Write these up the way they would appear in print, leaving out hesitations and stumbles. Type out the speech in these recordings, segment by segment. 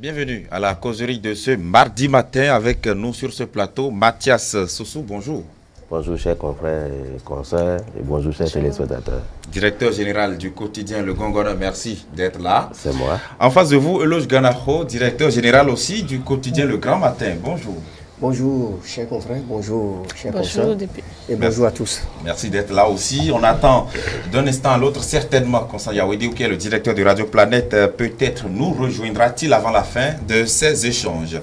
Bienvenue à la causerie de ce mardi matin avec nous sur ce plateau. Mathias Soussou, bonjour. Bonjour chers confrères et consoeurs et bonjour chers téléspectateurs. Directeur général du quotidien Le Gongona, merci d'être là. C'est moi. En face de vous, Eloge Ganaho, directeur général aussi du quotidien Le Grand Matin. Bonjour. Bonjour chers confrères, bonjour chers consoeurs et Merci. bonjour à tous. Merci d'être là aussi. On attend d'un instant à l'autre certainement Constant Yawedi, qui est le directeur de Radio Planète, peut-être nous rejoindra-t-il avant la fin de ces échanges.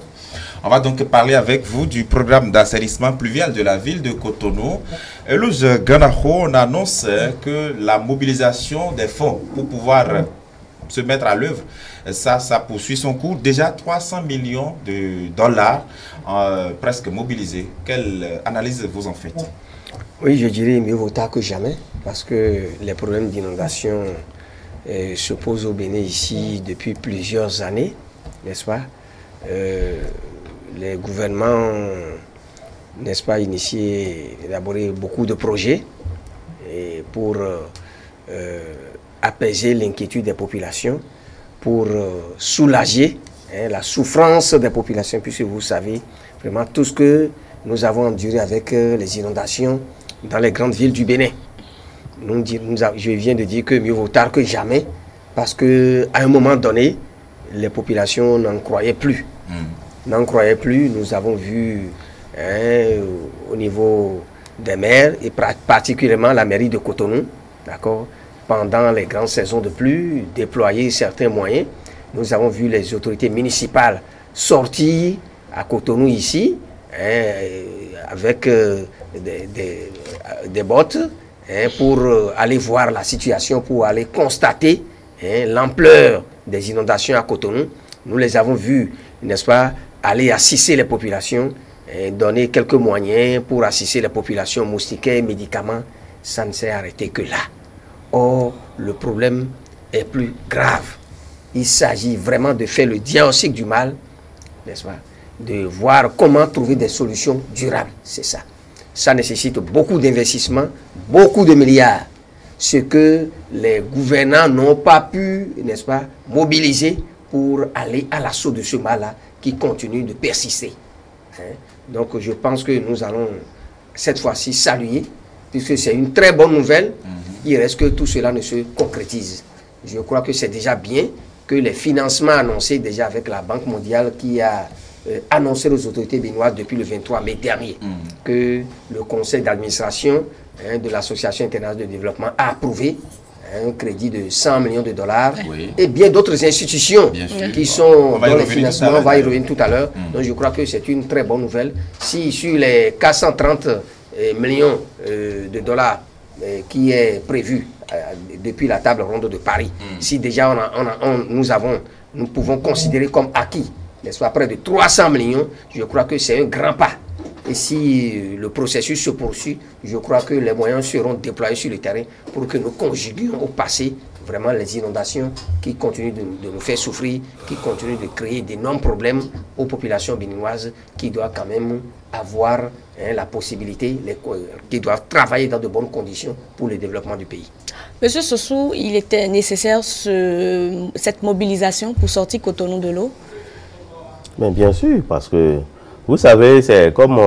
On va donc parler avec vous du programme d'assainissement pluvial de la ville de Cotonou. Eloge Ganaho, on annonce que la mobilisation des fonds pour pouvoir se mettre à l'œuvre, ça poursuit son cours. Déjà 300 millions de dollars presque mobilisés. Quelle analyse vous en faites? Oui, je dirais mieux vaut tard que jamais, parce que les problèmes d'inondation se posent au Bénin ici depuis plusieurs années, n'est-ce pas? Les gouvernements, n'est-ce pas, initié, élaboré beaucoup de projets pour apaiser l'inquiétude des populations, pour soulager la souffrance des populations, puisque vous savez vraiment tout ce que nous avons enduré avec les inondations dans les grandes villes du Bénin. Je viens de dire que mieux vaut tard que jamais, parce qu'à un moment donné, les populations n'en croyaient plus. N'en croyaient plus. Nous avons vu au niveau des maires, et particulièrement la mairie de Cotonou, d'accord, pendant les grandes saisons de pluie, déployer certains moyens. Nous avons vu les autorités municipales sortir à Cotonou ici, avec des bottes, pour aller voir la situation, pour aller constater l'ampleur des inondations à Cotonou. Nous les avons vus, n'est-ce pas, aller assister les populations, donner quelques moyens pour assister les populations, moustiquaires, médicaments. Ça ne s'est arrêté que là. Or, le problème est plus grave. Il s'agit vraiment de faire le diagnostic du mal, n'est-ce pas? De voir comment trouver des solutions durables. C'est ça. Ça nécessite beaucoup d'investissements, beaucoup de milliards. Ce que les gouvernants n'ont pas pu, n'est-ce pas, mobiliser pour aller à l'assaut de ce mal-là qui continue de persister. Donc, je pense que nous allons cette fois-ci saluer, puisque c'est une très bonne nouvelle. Il reste que tout cela ne se concrétise. Je crois que c'est déjà bien que les financements annoncés déjà avec la Banque mondiale qui a annoncé aux autorités béninoises depuis le 23 mai dernier que le conseil d'administration de l'Association internationale de développement a approuvé un crédit de 100 millions de dollars et bien d'autres institutions qui sont dans les financements. On va y revenir tout à l'heure. Donc je crois que c'est une très bonne nouvelle. Si sur les 430 millions de dollars qui est prévu depuis la table ronde de Paris, si déjà nous pouvons considérer comme acquis, n'est-ce pas, près de 300 millions, je crois que c'est un grand pas. Et si le processus se poursuit, je crois que les moyens seront déployés sur le terrain pour que nous conjuguions au passé vraiment les inondations qui continuent de nous faire souffrir, qui continuent de créer d'énormes problèmes aux populations béninoises qui doivent quand même avoir la possibilité, qui doivent travailler dans de bonnes conditions pour le développement du pays. Monsieur Soussou, il était nécessaire cette mobilisation pour sortir Cotonou de l'eau? Mais bien sûr, parce que vous savez, c'est comme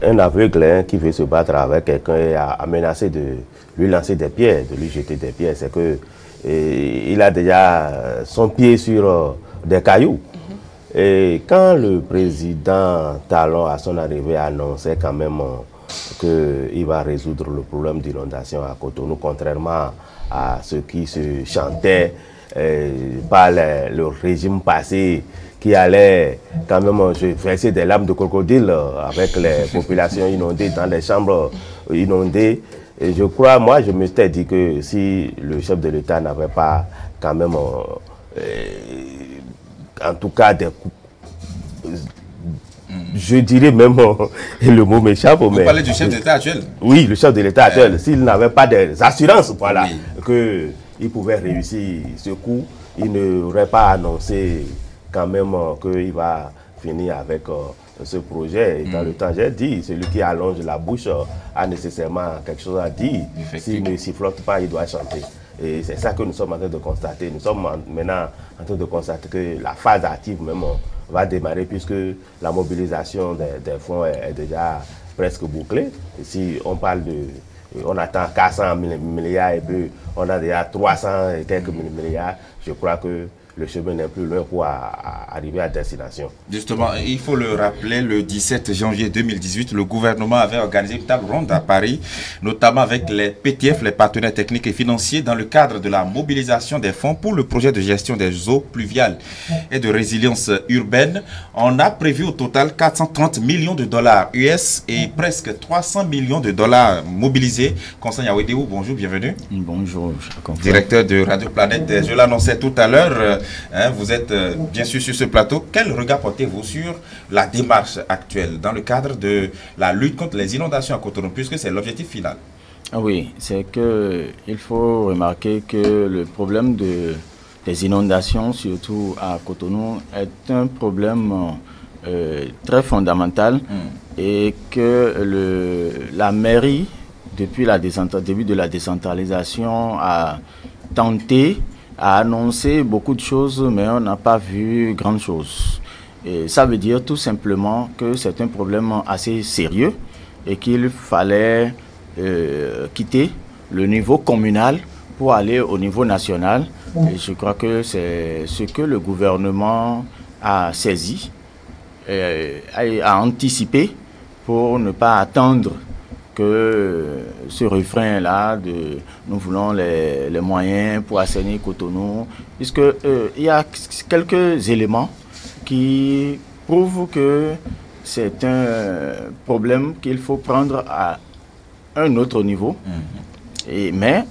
un aveugle qui veut se battre avec quelqu'un et a menacé de lui lancer des pierres, de lui jeter des pierres. C'est que il a déjà son pied sur des cailloux. Et quand le président Talon, à son arrivée, annonçait quand même qu'il va résoudre le problème d'inondation à Cotonou, contrairement à ce qui se chantait par le régime passé, qui allait quand même verser des larmes de crocodile avec les populations inondées dans les chambres inondées. Et je crois, moi, je me suis dit que si le chef de l'État n'avait pas quand même, en tout cas, je dirais même, le mot m'échappe. Vous parlez du chef de l'État actuel? Oui, le chef de l'État actuel. S'il n'avait pas des assurances, voilà, qu'il pouvait réussir ce coup, il n'aurait pas annoncé quand même qu'il va finir avec ce projet. Et dans le temps, j'ai dit, celui qui allonge la bouche a nécessairement quelque chose à dire. S'il ne sifflote pas, il doit chanter. Et c'est ça que nous sommes en train de constater. Nous sommes maintenant en train de constater que la phase active même va démarrer puisque la mobilisation des fonds est déjà presque bouclée. Et si on parle on attend 400 milliards et puis on a déjà 300 et quelques milliards, je crois que le chemin n'est plus loin pour arriver à destination. Justement, il faut le rappeler, le 17 janvier 2018, le gouvernement avait organisé une table ronde à Paris, notamment avec les PTF, les partenaires techniques et financiers, dans le cadre de la mobilisation des fonds pour le projet de gestion des eaux pluviales et de résilience urbaine. On a prévu au total 430 millions de dollars US et presque 300 millions de dollars mobilisés. Constant Yawedéou, bonjour, bienvenue. Bonjour, directeur de Radio Planète. Je l'annonçais tout à l'heure. Vous êtes bien sûr sur ce plateau. Quel regard portez-vous sur la démarche actuelle dans le cadre de la lutte contre les inondations à Cotonou, puisque c'est l'objectif final? Oui, c'est qu'il faut remarquer que le problème des inondations, surtout à Cotonou, est un problème très fondamental et que la mairie, depuis le début de la décentralisation, a tenté a annoncé beaucoup de choses, mais on n'a pas vu grand chose. Et ça veut dire tout simplement que c'est un problème assez sérieux et qu'il fallait quitter le niveau communal pour aller au niveau national. Et je crois que c'est ce que le gouvernement a saisi, a anticipé pour ne pas attendre que ce refrain-là de nous voulons les moyens pour assainir Cotonou, puisque il y a quelques éléments qui prouvent que c'est un problème qu'il faut prendre à un autre niveau. Mais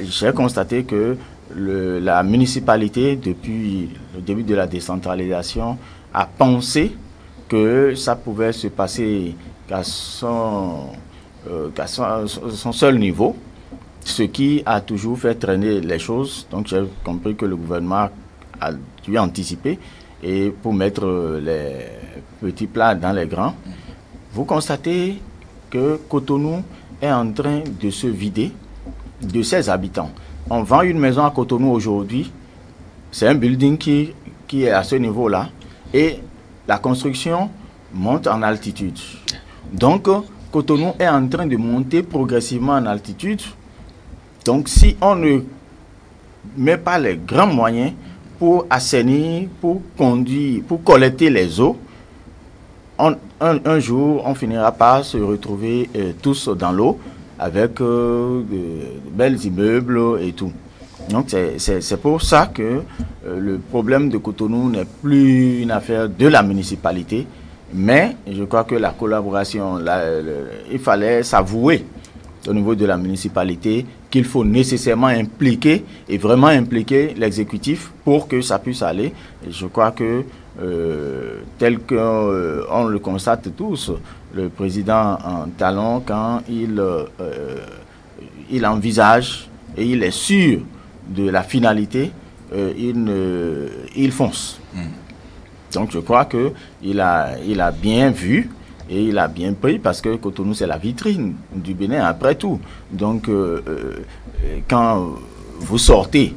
j'ai constaté que la municipalité, depuis le début de la décentralisation, a pensé que ça pouvait se passer qu'à son seul niveau, ce qui a toujours fait traîner les choses. Donc j'ai compris que le gouvernement a dû anticiper et pour mettre les petits plats dans les grands. Vous constatez que Cotonou est en train de se vider de ses habitants. On vend une maison à Cotonou aujourd'hui, c'est un building qui est à ce niveau-là et la construction monte en altitude. Donc Cotonou est en train de monter progressivement en altitude. Donc, si on ne met pas les grands moyens pour assainir, pour conduire, pour collecter les eaux, un jour, on finira par se retrouver tous dans l'eau avec de belles immeubles et tout. Donc, c'est pour ça que le problème de Cotonou n'est plus une affaire de la municipalité. Mais je crois que la collaboration, il fallait s'avouer au niveau de la municipalité qu'il faut nécessairement impliquer et vraiment impliquer l'exécutif pour que ça puisse aller. Et je crois que tel qu'on le constate tous, le président en talon, quand il envisage et il est sûr de la finalité, il fonce. Donc je crois qu'il a bien vu et il a bien pris parce que Cotonou c'est la vitrine du Bénin après tout. Donc quand vous sortez,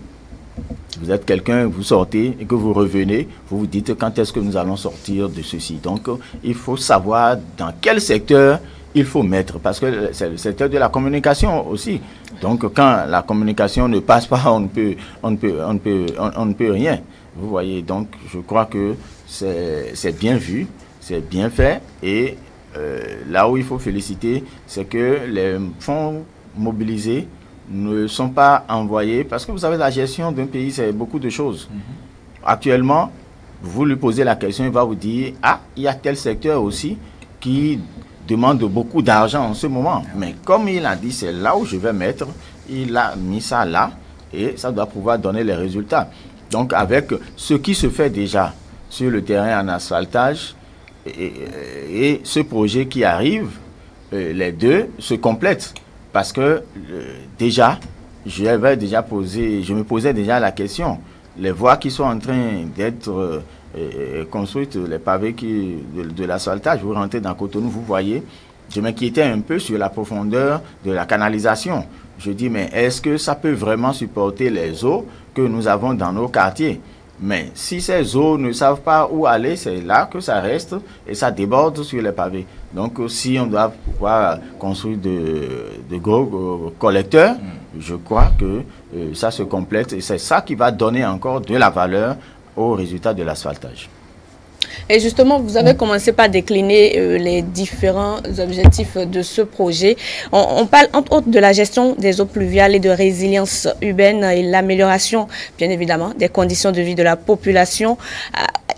vous êtes quelqu'un, vous sortez et que vous revenez, vous vous dites quand est-ce que nous allons sortir de ceci. Donc il faut savoir dans quel secteur il faut mettre parce que c'est le secteur de la communication aussi. Donc quand la communication ne passe pas, on ne peut rien. Vous voyez, donc je crois que c'est bien vu, c'est bien fait et là où il faut féliciter, c'est que les fonds mobilisés ne sont pas envoyés parce que vous savez, la gestion d'un pays, c'est beaucoup de choses. Actuellement, vous lui posez la question, il va vous dire « Ah, il y a tel secteur aussi qui demande beaucoup d'argent en ce moment. » Mais comme il a dit, c'est là où je vais mettre, il a mis ça là et ça doit pouvoir donner les résultats. Donc avec ce qui se fait déjà sur le terrain en asphaltage et ce projet qui arrive, les deux se complètent. Parce que déjà, je me posais déjà la question. Les voies qui sont en train d'être construites, les pavés de l'asphaltage, vous rentrez dans Cotonou, vous voyez, je m'inquiétais un peu sur la profondeur de la canalisation. Je dis, mais est-ce que ça peut vraiment supporter les eaux que nous avons dans nos quartiers? Mais si ces eaux ne savent pas où aller, c'est là que ça reste et ça déborde sur les pavés. Donc si on doit pouvoir construire de gros collecteurs, je crois que ça se complète et c'est ça qui va donner encore de la valeur au résultat de l'asphaltage. Et justement, vous avez commencé par décliner les différents objectifs de ce projet. On parle entre autres de la gestion des eaux pluviales et de résilience urbaine et l'amélioration, bien évidemment, des conditions de vie de la population.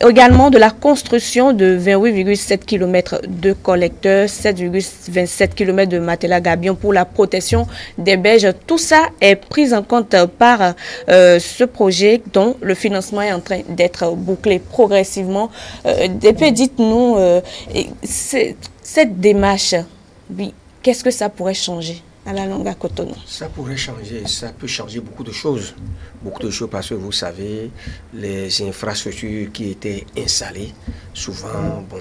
Également de la construction de 28,7 km de collecteurs, 7,27 km de matelas gabions pour la protection des berges. Tout ça est pris en compte par ce projet dont le financement est en train d'être bouclé progressivement. Dites-nous, cette démarche, oui, qu'est-ce que ça pourrait changer à la longue à Cotonou? Ça pourrait changer, ça peut changer beaucoup de choses. Beaucoup de choses parce que vous savez, les infrastructures qui étaient installées, souvent, bon,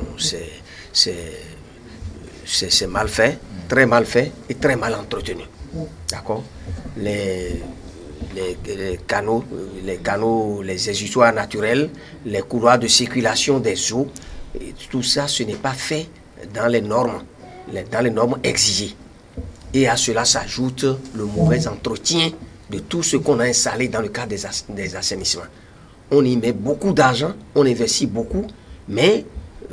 c'est mal fait, très mal fait et très mal entretenu. D'accord? Les canaux, les exutoires naturels, les couloirs de circulation des eaux, tout ça, ce n'est pas fait dans les normes exigées. Et à cela s'ajoute le mauvais entretien de tout ce qu'on a installé dans le cadre des assainissements. On y met beaucoup d'argent, on investit beaucoup, mais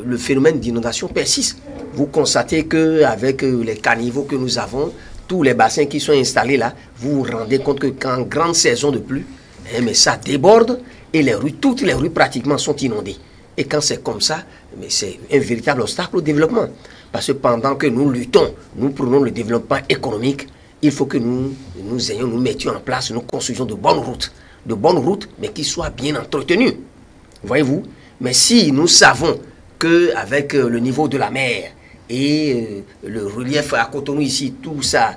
le phénomène d'inondation persiste. Vous constatez qu'avec les caniveaux que nous avons, tous les bassins qui sont installés là, vous vous rendez compte qu'en grande saison de pluie, mais ça déborde et toutes les rues pratiquement sont inondées. Et quand c'est comme ça, c'est un véritable obstacle au développement. Parce que pendant que nous luttons, nous prenons le développement économique, il faut que nous mettions en place, nous construisions de bonnes routes, mais qui soient bien entretenues. Voyez-vous? Mais si nous savons qu'avec le niveau de la mer et le relief à Cotonou ici, tout ça,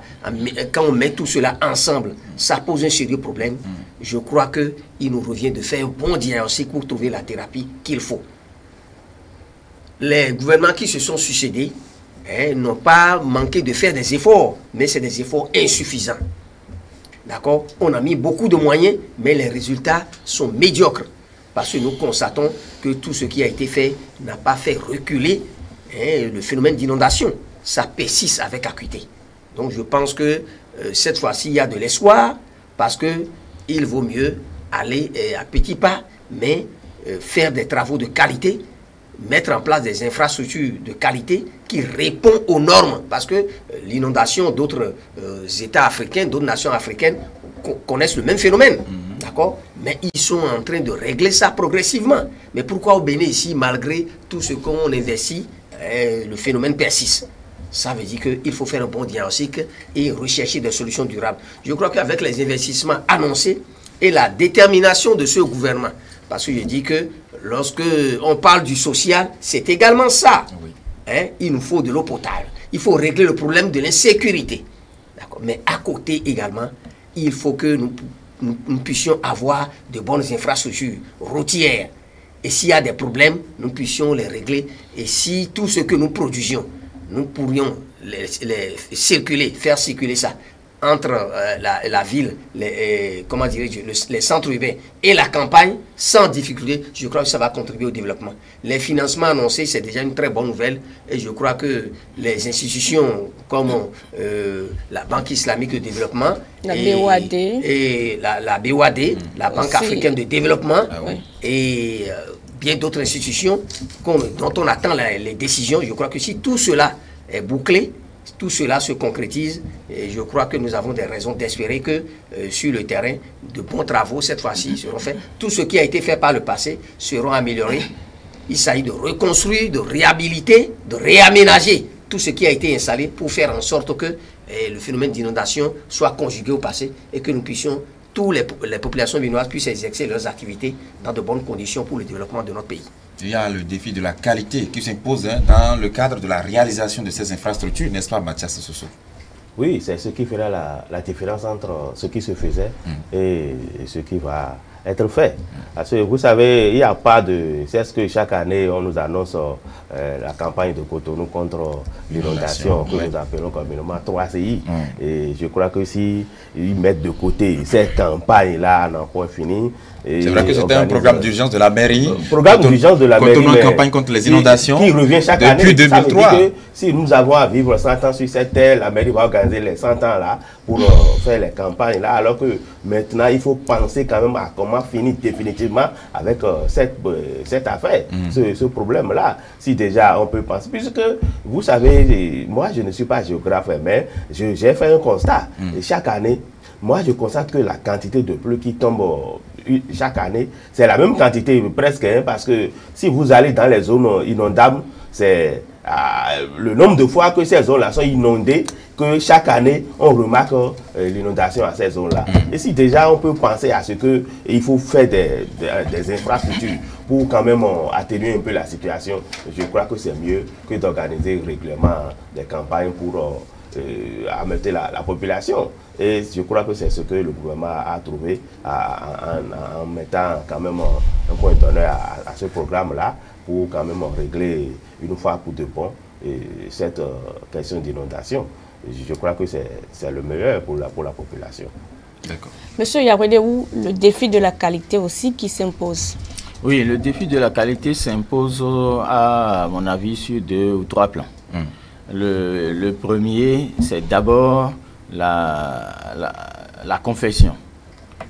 quand on met tout cela ensemble, ça pose un sérieux problème. Je crois qu'il nous revient de faire un bon diagnostic pour trouver la thérapie qu'il faut. Les gouvernements qui se sont succédés n'ont pas manqué de faire des efforts, mais c'est des efforts insuffisants. D'accord? On a mis beaucoup de moyens, mais les résultats sont médiocres. Parce que nous constatons que tout ce qui a été fait n'a pas fait reculer le phénomène d'inondation. Ça persiste avec acuité. Donc je pense que cette fois-ci, il y a de l'espoir, parce qu'il vaut mieux aller à petits pas, mais faire des travaux de qualité, mettre en place des infrastructures de qualité qui répondent aux normes. Parce que l'inondation d'autres États africains, d'autres nations africaines connaissent le même phénomène. D'accord? Mais ils sont en train de régler ça progressivement. Mais pourquoi au Bénin ici, malgré tout ce qu'on investit, le phénomène persiste? Ça veut dire qu'il faut faire un bon diagnostic et rechercher des solutions durables. Je crois qu'avec les investissements annoncés et la détermination de ce gouvernement, parce que je dis que lorsque on parle du social, c'est également ça. Oui. Il nous faut de l'eau potable. Il faut régler le problème de l'insécurité. Mais à côté également, il faut que nous puissions avoir de bonnes infrastructures routières. Et s'il y a des problèmes, nous puissions les régler. Et si tout ce que nous produisions, nous pourrions faire circuler ça entre la ville, les centres urbains et la campagne, sans difficulté, je crois que ça va contribuer au développement. Les financements annoncés, c'est déjà une très bonne nouvelle. Et je crois que les institutions comme la Banque islamique de développement, la BOAD, et la BOAD, la Banque africaine de développement, et bien d'autres institutions dont on attend les décisions, je crois que si tout cela est bouclé, tout cela se concrétise et je crois que nous avons des raisons d'espérer que sur le terrain, de bons travaux cette fois-ci seront faits. Tout ce qui a été fait par le passé sera amélioré. Il s'agit de reconstruire, de réhabiliter, de réaménager tout ce qui a été installé pour faire en sorte que le phénomène d'inondation soit conjugué au passé et que nous puissions, les populations béninoises puissent exercer leurs activités dans de bonnes conditions pour le développement de notre pays. Il y a le défi de la qualité qui s'impose dans le cadre de la réalisation de ces infrastructures, n'est-ce pas, Mathias Soso? Oui, c'est ce qui fera la différence entre ce qui se faisait et ce qui va être fait. Parce que vous savez, il n'y a pas de... C'est ce que chaque année, on nous annonce la campagne de Cotonou contre l'inondation, que nous appelons communément 3CI. Et je crois que si ils mettent de côté cette campagne-là, n'en point fini... C'est vrai que c'était un programme d'urgence de la mairie. Programme d'urgence de la mairie. Cotonou en campagne contre les inondations. Qui revient chaque année. Depuis 2003. Ça veut dire que si nous avons à vivre 100 ans sur cette terre, la mairie va organiser les 100 ans là pour faire les campagnes là. Alors que maintenant, il faut penser quand même à comment finir définitivement avec cette affaire, ce problème-là. Si déjà on peut penser. Puisque vous savez, moi je ne suis pas géographe, mais j'ai fait un constat. Et chaque année, moi je constate que la quantité de pluie qui tombe chaque année, c'est la même quantité presque, hein, parce que si vous allez dans les zones inondables, c'est le nombre de fois que ces zones-là sont inondées, que chaque année, on remarque l'inondation à ces zones-là. Et si déjà on peut penser à ce qu'il faut faire des infrastructures pour quand même atténuer un peu la situation, je crois que c'est mieux que d'organiser régulièrement des campagnes pour ameuter la population. Et je crois que c'est ce que le gouvernement a trouvé en mettant quand même un point d'honneur à ce programme-là pour quand même régler une fois pour de bon cette question d'inondation. Je crois que c'est le meilleur pour la population. D'accord. Monsieur Yawedewu, le défi de la qualité aussi qui s'impose. Oui, le défi de la qualité s'impose à mon avis sur 2 ou 3 plans. Le premier, c'est d'abord la confection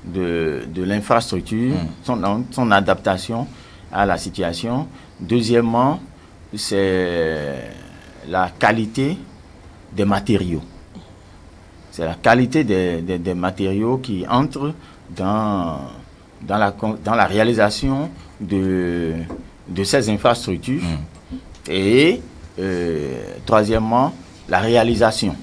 de l'infrastructure, son adaptation à la situation. Deuxièmement, c'est la qualité des matériaux. C'est la qualité des matériaux qui entrent dans la réalisation de ces infrastructures. Et troisièmement, la réalisation.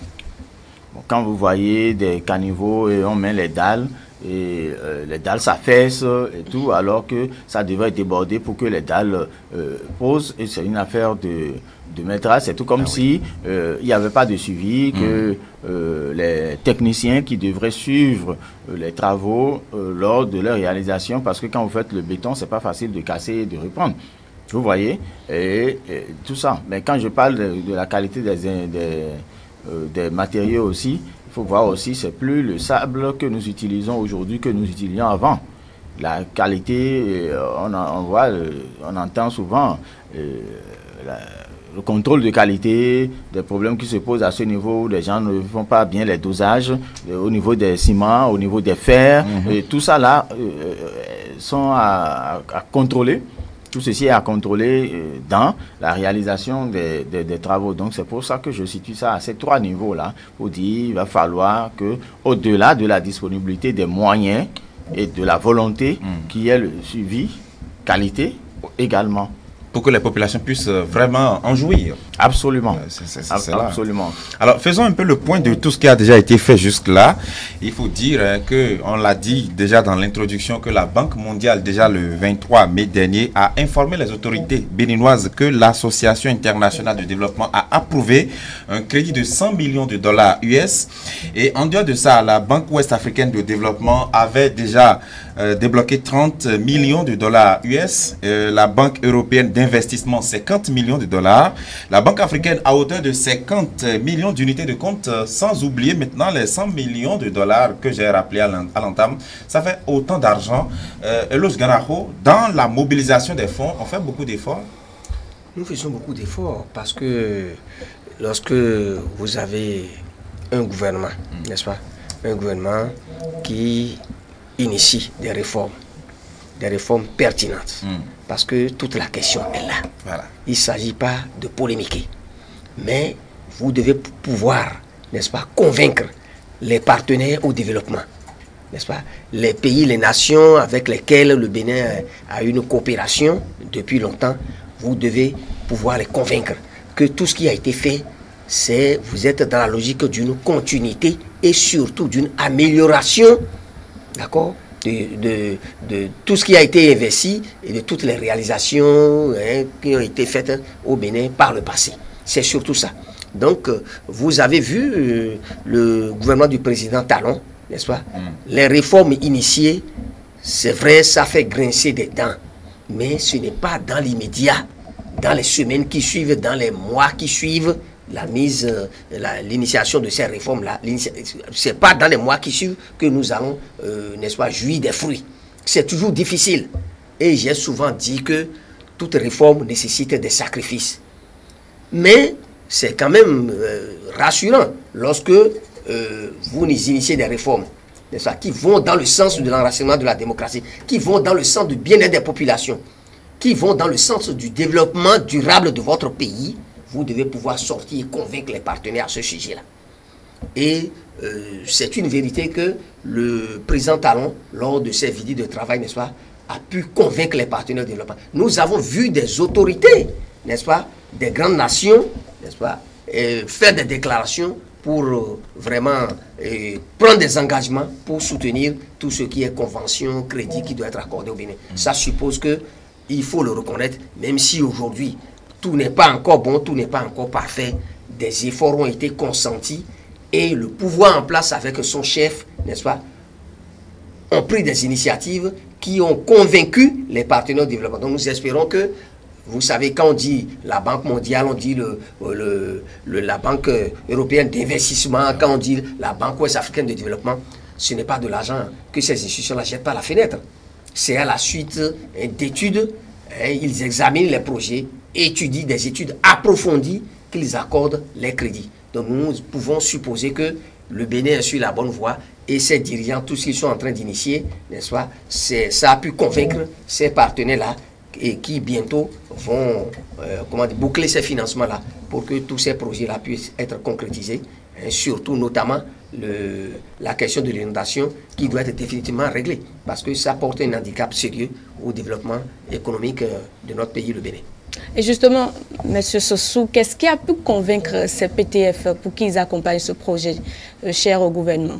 Bon, quand vous voyez des caniveaux et on met les dalles, et les dalles s'affaissent et tout, alors que ça devrait déborder pour que les dalles posent, et c'est une affaire de métrage. C'est tout comme si il n'y avait pas de suivi, que les techniciens qui devraient suivre les travaux lors de leur réalisation, parce que quand vous faites le béton, c'est pas facile de casser et de reprendre. Vous voyez, et tout ça. Mais quand je parle de la qualité des matériaux aussi, il faut voir aussi, c'est plus le sable que nous utilisons aujourd'hui que nous utilisions avant. La qualité, on entend souvent le contrôle de qualité, des problèmes qui se posent à ce niveau, où les gens ne font pas bien les dosages, au niveau des ciments, au niveau des fers, et tout ça là sont à contrôler. Tout ceci est à contrôler dans la réalisation des travaux. Donc c'est pour ça que je situe ça à ces 3 niveaux-là, pour dire qu'il va falloir que, au-delà de la disponibilité des moyens et de la volonté, qu'il y ait le suivi, qualité également. Pour que les populations puissent vraiment en jouir. Absolument. Absolument. Alors, faisons un peu le point de tout ce qui a déjà été fait jusque-là. Il faut dire qu'on l'a dit déjà dans l'introduction, que la Banque mondiale, déjà le 23 mai dernier, a informé les autorités béninoises que l'Association internationale de développement a approuvé un crédit de 100 millions de dollars US. Et en dehors de ça, la Banque ouest-africaine de développement avait déjà débloqué 30 millions de dollars US. La Banque européenne d'investissement, 50 millions de dollars. La Banque africaine à hauteur de 50 millions d'unités de compte, sans oublier maintenant les 100 millions de dollars que j'ai rappelé à l'entame. Ça fait autant d'argent. Elos Ganaho, dans la mobilisation des fonds, on fait beaucoup d'efforts? Nous faisons beaucoup d'efforts parce que lorsque vous avez un gouvernement, n'est-ce pas? Un gouvernement qui initie des réformes pertinentes. Parce que toute la question est là. Voilà. Il ne s'agit pas de polémiquer. Mais vous devez pouvoir, n'est-ce pas, convaincre les partenaires au développement. N'est-ce pas? Les pays, les nations avec lesquelles le Bénin a une coopération depuis longtemps, vous devez pouvoir les convaincre que tout ce qui a été fait, vous êtes dans la logique d'une continuité et surtout d'une amélioration, d'accord, de tout ce qui a été investi et de toutes les réalisations qui ont été faites au Bénin par le passé. C'est surtout ça. Donc, vous avez vu le gouvernement du président Talon, n'est-ce pas? Les réformes initiées c'est vrai, ça fait grincer des dents, mais ce n'est pas dans l'immédiat, dans les semaines qui suivent, dans les mois qui suivent l'initiation de ces réformes-là. Ce n'est pas dans les mois qui suivent que nous allons, n'est-ce pas, jouir des fruits. C'est toujours difficile. Et j'ai souvent dit que toute réforme nécessite des sacrifices. Mais c'est quand même rassurant lorsque vous initiez des réformes, n'est-ce pas, qui vont dans le sens de l'enracinement de la démocratie, qui vont dans le sens du bien-être des populations, qui vont dans le sens du développement durable de votre pays. Vous devez pouvoir sortir et convaincre les partenaires à ce sujet-là. Et c'est une vérité que le président Talon, lors de ses visites de travail, n'est-ce pas, a pu convaincre les partenaires de développement. Nous avons vu des autorités, n'est-ce pas, des grandes nations, n'est-ce pas, faire des déclarations pour vraiment prendre des engagements pour soutenir tout ce qui est convention, crédit qui doit être accordé au Bénin. Ça suppose qu'il faut le reconnaître, même si aujourd'hui, tout n'est pas encore bon, tout n'est pas encore parfait. Des efforts ont été consentis et le pouvoir en place avec son chef, n'est-ce pas, ont pris des initiatives qui ont convaincu les partenaires de développement. Donc nous espérons que, vous savez, quand on dit la Banque mondiale, on dit la Banque européenne d'investissement, quand on dit la Banque ouest africaine de développement, ce n'est pas de l'argent que ces institutions-là jettent par la fenêtre. C'est à la suite d'études, ils examinent les projets, étudient des études approfondies qu'ils accordent les crédits. Donc nous pouvons supposer que le Bénin est sur la bonne voie et ses dirigeants, tout ce qu'ils sont en train d'initier, n'est-ce pas, ça a pu convaincre ces partenaires-là et qui bientôt vont boucler ces financements-là pour que tous ces projets-là puissent être concrétisés, et surtout notamment la question de l'inondation qui doit être définitivement réglée parce que ça porte un handicap sérieux au développement économique de notre pays, le Bénin. Et justement, M. Sossou, qu'est-ce qui a pu convaincre ces PTF pour qu'ils accompagnent ce projet cher au gouvernement?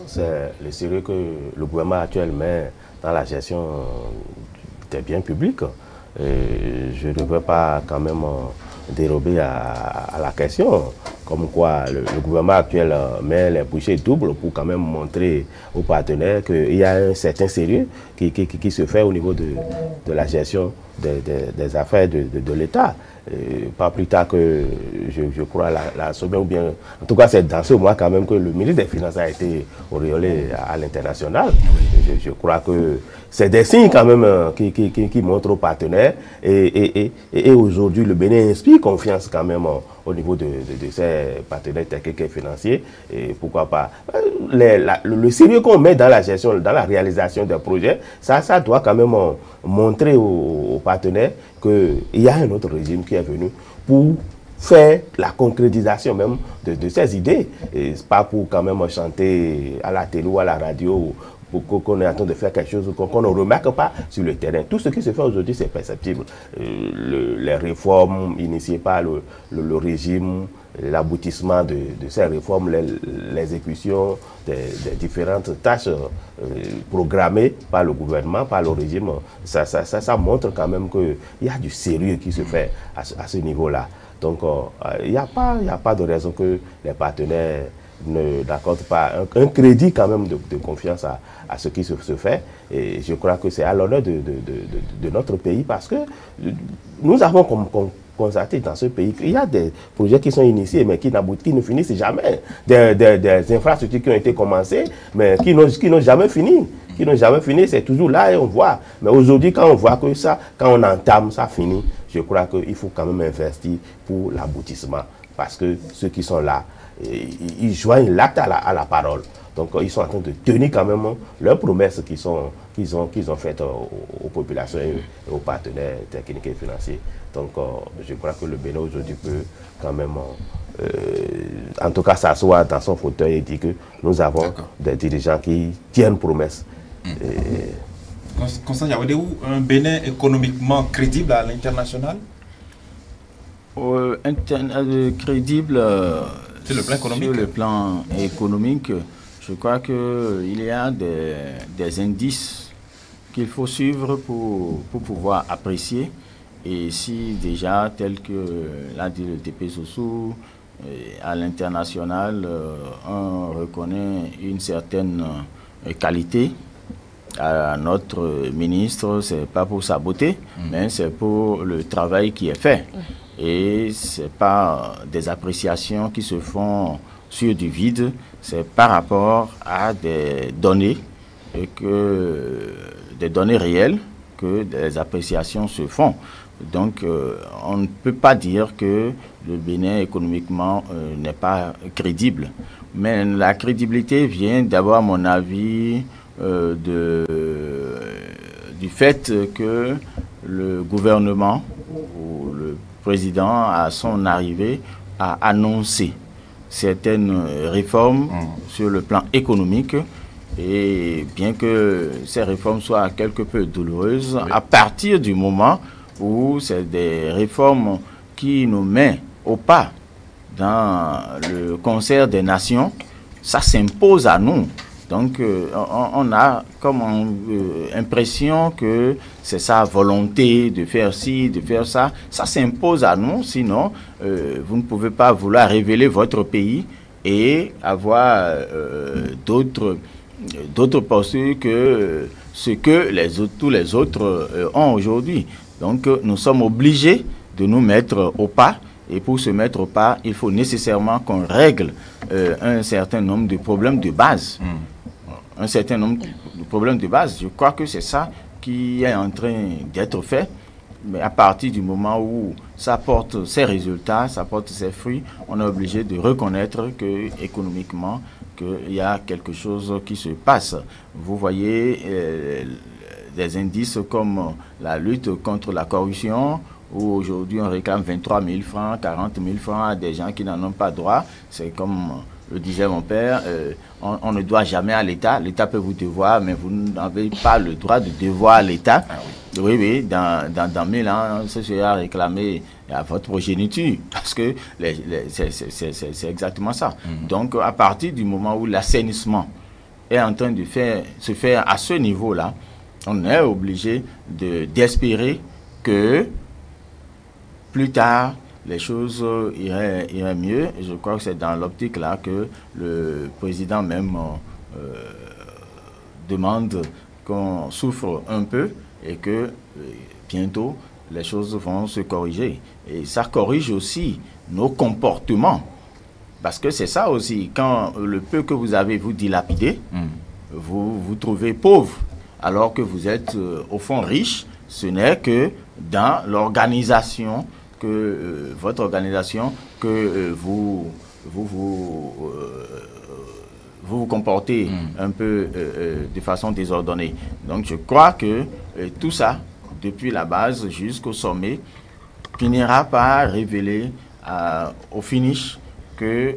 C'est le sérieux que le gouvernement actuel met dans la gestion des biens publics. Je ne veux pas quand même dérober à la question, comme quoi le gouvernement actuel met les bouchées doubles pour quand même montrer aux partenaires qu'il y a un certain sérieux qui se fait au niveau de la gestion des affaires de l'État. Pas plus tard que, je crois, la semaine, ou bien, en tout cas c'est dans ce mois quand même que le ministre des Finances a été auréolé à l'international. Je crois que c'est des signes quand même qui montrent aux partenaires et aujourd'hui le Bénin inspire confiance quand même au niveau de ses partenaires techniques et financiers. Et pourquoi pas le sérieux qu'on met dans la gestion, dans la réalisation des projets, ça doit quand même montrer aux partenaires qu'il y a un autre régime qui est venu pour faire la concrétisation même de ces idées. Et pas pour quand même chanter à la télé ou à la radio qu'on est en train de faire quelque chose qu'on ne remarque pas sur le terrain. Tout ce qui se fait aujourd'hui, c'est perceptible. Les réformes initiées par le régime, l'aboutissement de ces réformes, l'exécution des différentes tâches programmées par le gouvernement, par le régime, ça montre quand même qu'il y a du sérieux qui se fait à ce niveau-là. Donc, il n'y a pas de raison que les partenaires n'accordent pas un crédit quand même de confiance à ce qui se fait. Et je crois que c'est à l'honneur de notre pays parce que nous avons constaté dans ce pays qu'il y a des projets qui sont initiés mais qui ne finissent jamais. Des infrastructures qui ont été commencées mais qui n'ont jamais fini. C'est toujours là et on voit. Mais aujourd'hui, quand on voit que ça, quand on entame, ça finit, je crois qu'il faut quand même investir pour l'aboutissement. Parce que ceux qui sont là, ils joignent l'acte à la parole. Donc ils sont en train de tenir quand même leurs promesses qu'ils ont faites aux populations et aux partenaires techniques et financiers. Donc je crois que le Bénin aujourd'hui peut quand même, en tout cas s'asseoir dans son fauteuil et dire que nous avons des dirigeants qui tiennent promesse. Constant Yaoudéou, un Bénin économiquement crédible à l'international? Crédible sur le plan économique. Sur le plan économique, je crois qu'il y a des indices qu'il faut suivre pour pouvoir apprécier. Et si déjà, tel que l'a dit le TP Sossou, à l'international, on reconnaît une certaine qualité à notre ministre, c'est pas pour sa beauté, mais c'est pour le travail qui est fait. Et c'est pas des appréciations qui se font sur du vide, c'est par rapport à des données réelles que des appréciations se font. Donc, on ne peut pas dire que le Bénin économiquement n'est pas crédible. Mais la crédibilité vient d'abord, à mon avis, du fait que le gouvernement ou le président, à son arrivée, a annoncé certaines réformes sur le plan économique. Et bien que ces réformes soient quelque peu douloureuses, à partir du moment où c'est des réformes qui nous mettent au pas dans le concert des nations, ça s'impose à nous. Donc, on a comme impression que c'est sa volonté de faire ci, de faire ça. Ça s'impose à nous, sinon, vous ne pouvez pas vouloir révéler votre pays et avoir d'autres postures que ce que tous les autres ont aujourd'hui. Donc, nous sommes obligés de nous mettre au pas. Et pour se mettre au pas, il faut nécessairement qu'on règle un certain nombre de problèmes de base. Un certain nombre de problèmes de base. Je crois que c'est ça qui est en train d'être fait. Mais à partir du moment où ça porte ses résultats, ça porte ses fruits, on est obligé de reconnaître que économiquement, qu'il y a quelque chose qui se passe. Vous voyez des indices comme la lutte contre la corruption, où aujourd'hui on réclame 23 000 francs, 40 000 francs à des gens qui n'en ont pas droit. C'est comme le disait mon père, on ne doit jamais à l'État. L'État peut vous devoir, mais vous n'avez pas le droit de devoir à l'État. Oui, dans 1000 ans, ce sera réclamé à votre progéniture, parce que c'est exactement ça. Donc, à partir du moment où l'assainissement est en train de se faire à ce niveau-là, on est obligé d'espérer que plus tard, les choses iraient mieux. Et je crois que c'est dans l'optique là que le président même demande qu'on souffre un peu et que bientôt les choses vont se corriger. Et ça corrige aussi nos comportements. Parce que c'est ça aussi, quand le peu que vous avez vous dilapidez, vous vous trouvez pauvre, alors que vous êtes au fond riche. Ce n'est que dans l'organisation votre organisation, que vous vous comportez un peu de façon désordonnée. Donc je crois que tout ça, depuis la base jusqu'au sommet, finira par révéler au finish que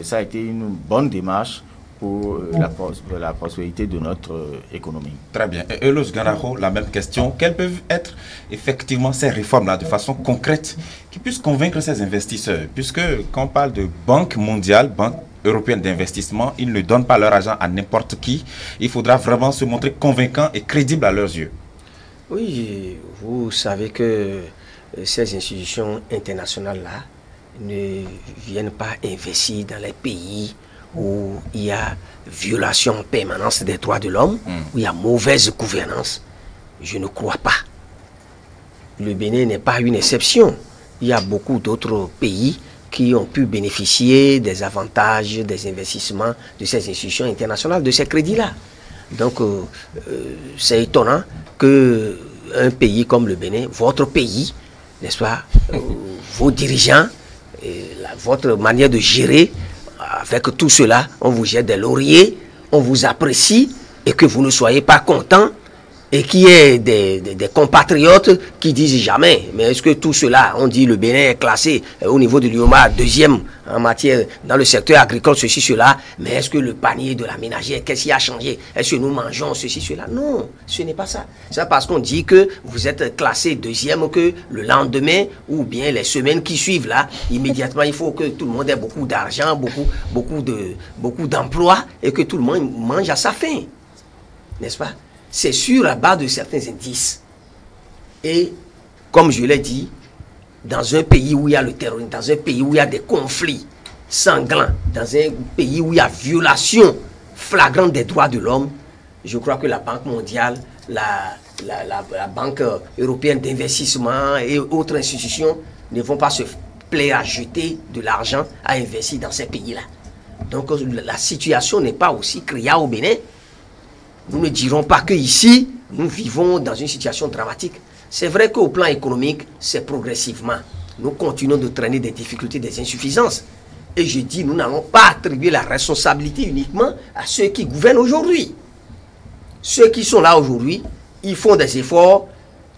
ça a été une bonne démarche pour la prospérité de notre économie. Très bien. Et Euloghe Ganaho, la même question. Quelles peuvent être effectivement ces réformes-là de façon concrète qui puissent convaincre ces investisseurs? Puisque quand on parle de banque mondiale, banque européenne d'investissement, ils ne donnent pas leur argent à n'importe qui. Il faudra vraiment se montrer convaincant et crédible à leurs yeux. Oui, vous savez que ces institutions internationales-là ne viennent pas investir dans les pays où il y a violation en permanence des droits de l'homme, où il y a mauvaise gouvernance. Je ne crois pas. Le Bénin n'est pas une exception. Il y a beaucoup d'autres pays qui ont pu bénéficier des avantages, des investissements de ces institutions internationales, de ces crédits-là. Donc, c'est étonnant qu'un pays comme le Bénin, votre pays, n'est-ce pas, vos dirigeants, votre manière de gérer, avec tout cela, on vous jette des lauriers, on vous apprécie, et que vous ne soyez pas content, et qu'il y ait des compatriotes qui disent jamais, mais est-ce que tout cela, on dit le Bénin est classé au niveau de l'UOMA, deuxième en matière, dans le secteur agricole, ceci, cela, mais est-ce que le panier de la ménagère, qu'est-ce qui a changé? Est-ce que nous mangeons ceci, cela? Non, ce n'est pas ça. C'est parce qu'on dit que vous êtes classé deuxième, que le lendemain, ou bien les semaines qui suivent là, immédiatement, il faut que tout le monde ait beaucoup d'argent, beaucoup d'emplois, et que tout le monde mange à sa faim. N'est-ce pas? C'est sur la base de certains indices. Et, comme je l'ai dit, dans un pays où il y a le terrorisme, dans un pays où il y a des conflits sanglants, dans un pays où il y a violation flagrante des droits de l'homme, je crois que la Banque mondiale, la Banque européenne d'investissement et autres institutions ne vont pas se plaire à jeter de l'argent à investir dans ces pays-là. Donc la situation n'est pas aussi criarde au Bénin. Nous ne dirons pas qu'ici, nous vivons dans une situation dramatique. C'est vrai qu'au plan économique, c'est progressivement. Nous continuons de traîner des difficultés, des insuffisances. Et je dis, nous n'allons pas attribuer la responsabilité uniquement à ceux qui gouvernent aujourd'hui. Ceux qui sont là aujourd'hui, ils font des efforts.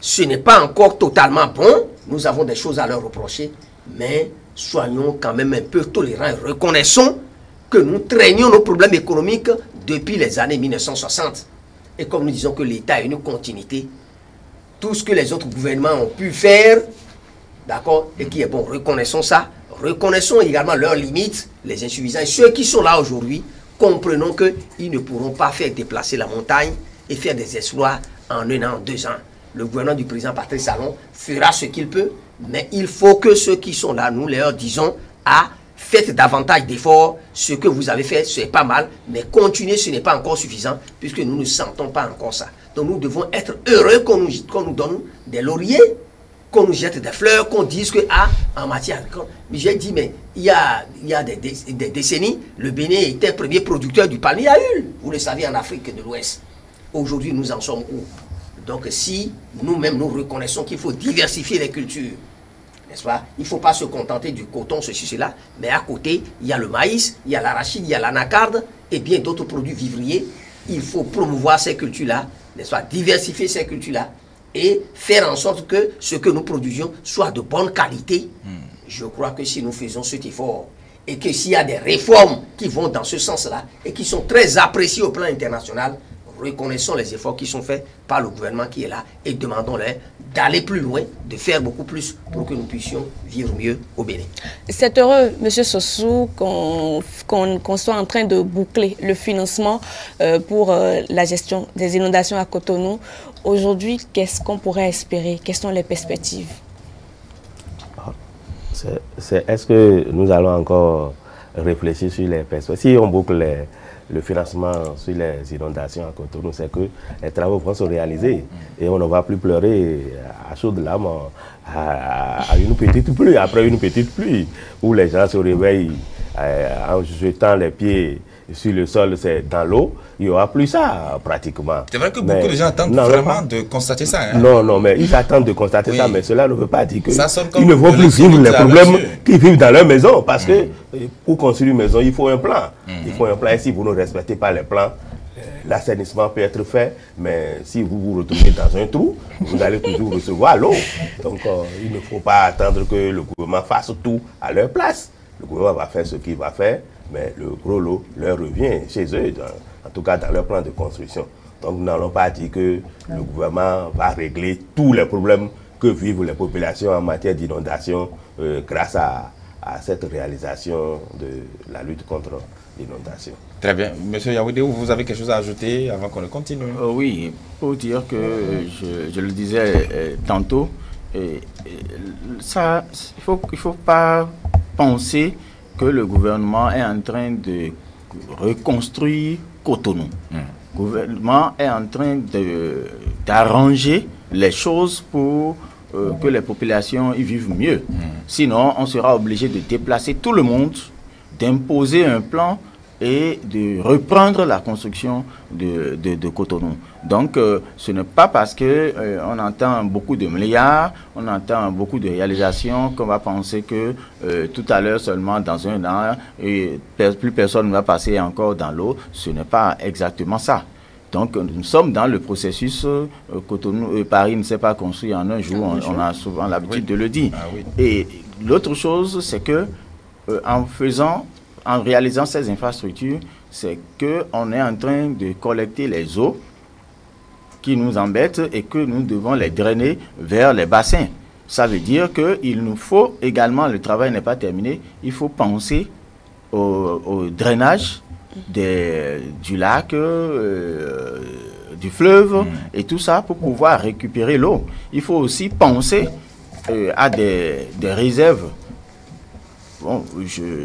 Ce n'est pas encore totalement bon. Nous avons des choses à leur reprocher. Mais soyons quand même un peu tolérants et reconnaissons que nous traînions nos problèmes économiques depuis les années 1960. Et comme nous disons que l'État est une continuité, tout ce que les autres gouvernements ont pu faire, d'accord, et qui est bon, reconnaissons ça. Reconnaissons également leurs limites, les insuffisances. Et ceux qui sont là aujourd'hui, comprenons qu'ils ne pourront pas faire déplacer la montagne et faire des exploits en 1 an, en 2 ans. Le gouvernement du président Patrice Talon fera ce qu'il peut, mais il faut que ceux qui sont là, nous leur disons, faites davantage d'efforts. Ce que vous avez fait, ce n'est pas mal, mais continuez, ce n'est pas encore suffisant, puisque nous ne sentons pas encore ça. Donc nous devons être heureux qu'on nous donne des lauriers, qu'on nous jette des fleurs, qu'on dise que, en matière agricole. Mais j'ai dit, mais il y a des décennies, le Bénin était premier producteur du palmier à huile. Vous le savez, en Afrique de l'Ouest. Aujourd'hui, nous en sommes où? Donc, si nous-mêmes, nous reconnaissons qu'il faut diversifier les cultures, n'est-ce pas? Il ne faut pas se contenter du coton, ceci, cela. Mais à côté, il y a le maïs, il y a l'arachide, il y a l'anacarde et bien d'autres produits vivriers. Il faut promouvoir ces cultures-là, n'est-ce pas? Diversifier ces cultures-là et faire en sorte que ce que nous produisions soit de bonne qualité. Je crois que si nous faisons cet effort et que s'il y a des réformes qui vont dans ce sens-là et qui sont très appréciées au plan international, reconnaissons les efforts qui sont faits par le gouvernement qui est là et demandons-leur d'aller plus loin, de faire beaucoup plus pour que nous puissions vivre mieux au Bénin. C'est heureux, M. Sossou, qu'on soit en train de boucler le financement pour la gestion des inondations à Cotonou. Aujourd'hui, qu'est-ce qu'on pourrait espérer? Quelles sont les perspectives? Est-ce que nous allons encore réfléchir sur les perspectives? Si on boucle le financement sur les inondations à Cotonou, c'est que les travaux vont se réaliser et on ne va plus pleurer à chaudes larmes à une petite pluie, après une petite pluie, où les gens se réveillent en jetant les pieds sur le sol, c'est dans l'eau. Il n'y aura plus ça pratiquement. C'est vrai que beaucoup de gens attendent vraiment de constater ça. Hein? Non, mais ils attendent de constater ça, mais cela ne veut pas dire qu'ils ne vont plus vivre les problèmes qu'ils vivent dans leur maison. Parce que pour construire une maison, il faut un plan. Il faut un plan. Et si vous ne respectez pas les plans, l'assainissement peut être fait, mais si vous vous retournez dans un trou, vous allez toujours recevoir l'eau. Donc il ne faut pas attendre que le gouvernement fasse tout à leur place. Le gouvernement va faire ce qu'il va faire, mais le gros lot leur revient chez eux, en tout cas dans leur plan de construction. Donc nous n'allons pas dire que le gouvernement va régler tous les problèmes que vivent les populations en matière d'inondation grâce à cette réalisation de la lutte contre l'inondation. Très bien. Monsieur Yaoudé, vous avez quelque chose à ajouter avant qu'on ne continue? Oui, pour dire que je le disais tantôt, ça, il faut pas penser que le gouvernement est en train de reconstruire Cotonou. Le gouvernement est en train d'arranger les choses pour que les populations y vivent mieux. Sinon, on sera obligé de déplacer tout le monde, d'imposer un plan et de reprendre la construction de Cotonou. Donc, ce n'est pas parce qu'on entend beaucoup de milliards, on entend beaucoup de réalisations qu'on va penser que tout à l'heure seulement dans 1 an, plus personne ne va passer encore dans l'eau. Ce n'est pas exactement ça. Donc, nous sommes dans le processus Cotonou. Paris ne s'est pas construit en un jour, on a souvent l'habitude de le dire. Et l'autre chose, c'est que en réalisant ces infrastructures, c'est qu'on est en train de collecter les eaux qui nous embêtent et que nous devons les drainer vers les bassins. Ça veut dire qu'il nous faut également, le travail n'est pas terminé, il faut penser au drainage du lac, du fleuve et tout ça pour pouvoir récupérer l'eau. Il faut aussi penser à des réserves bon,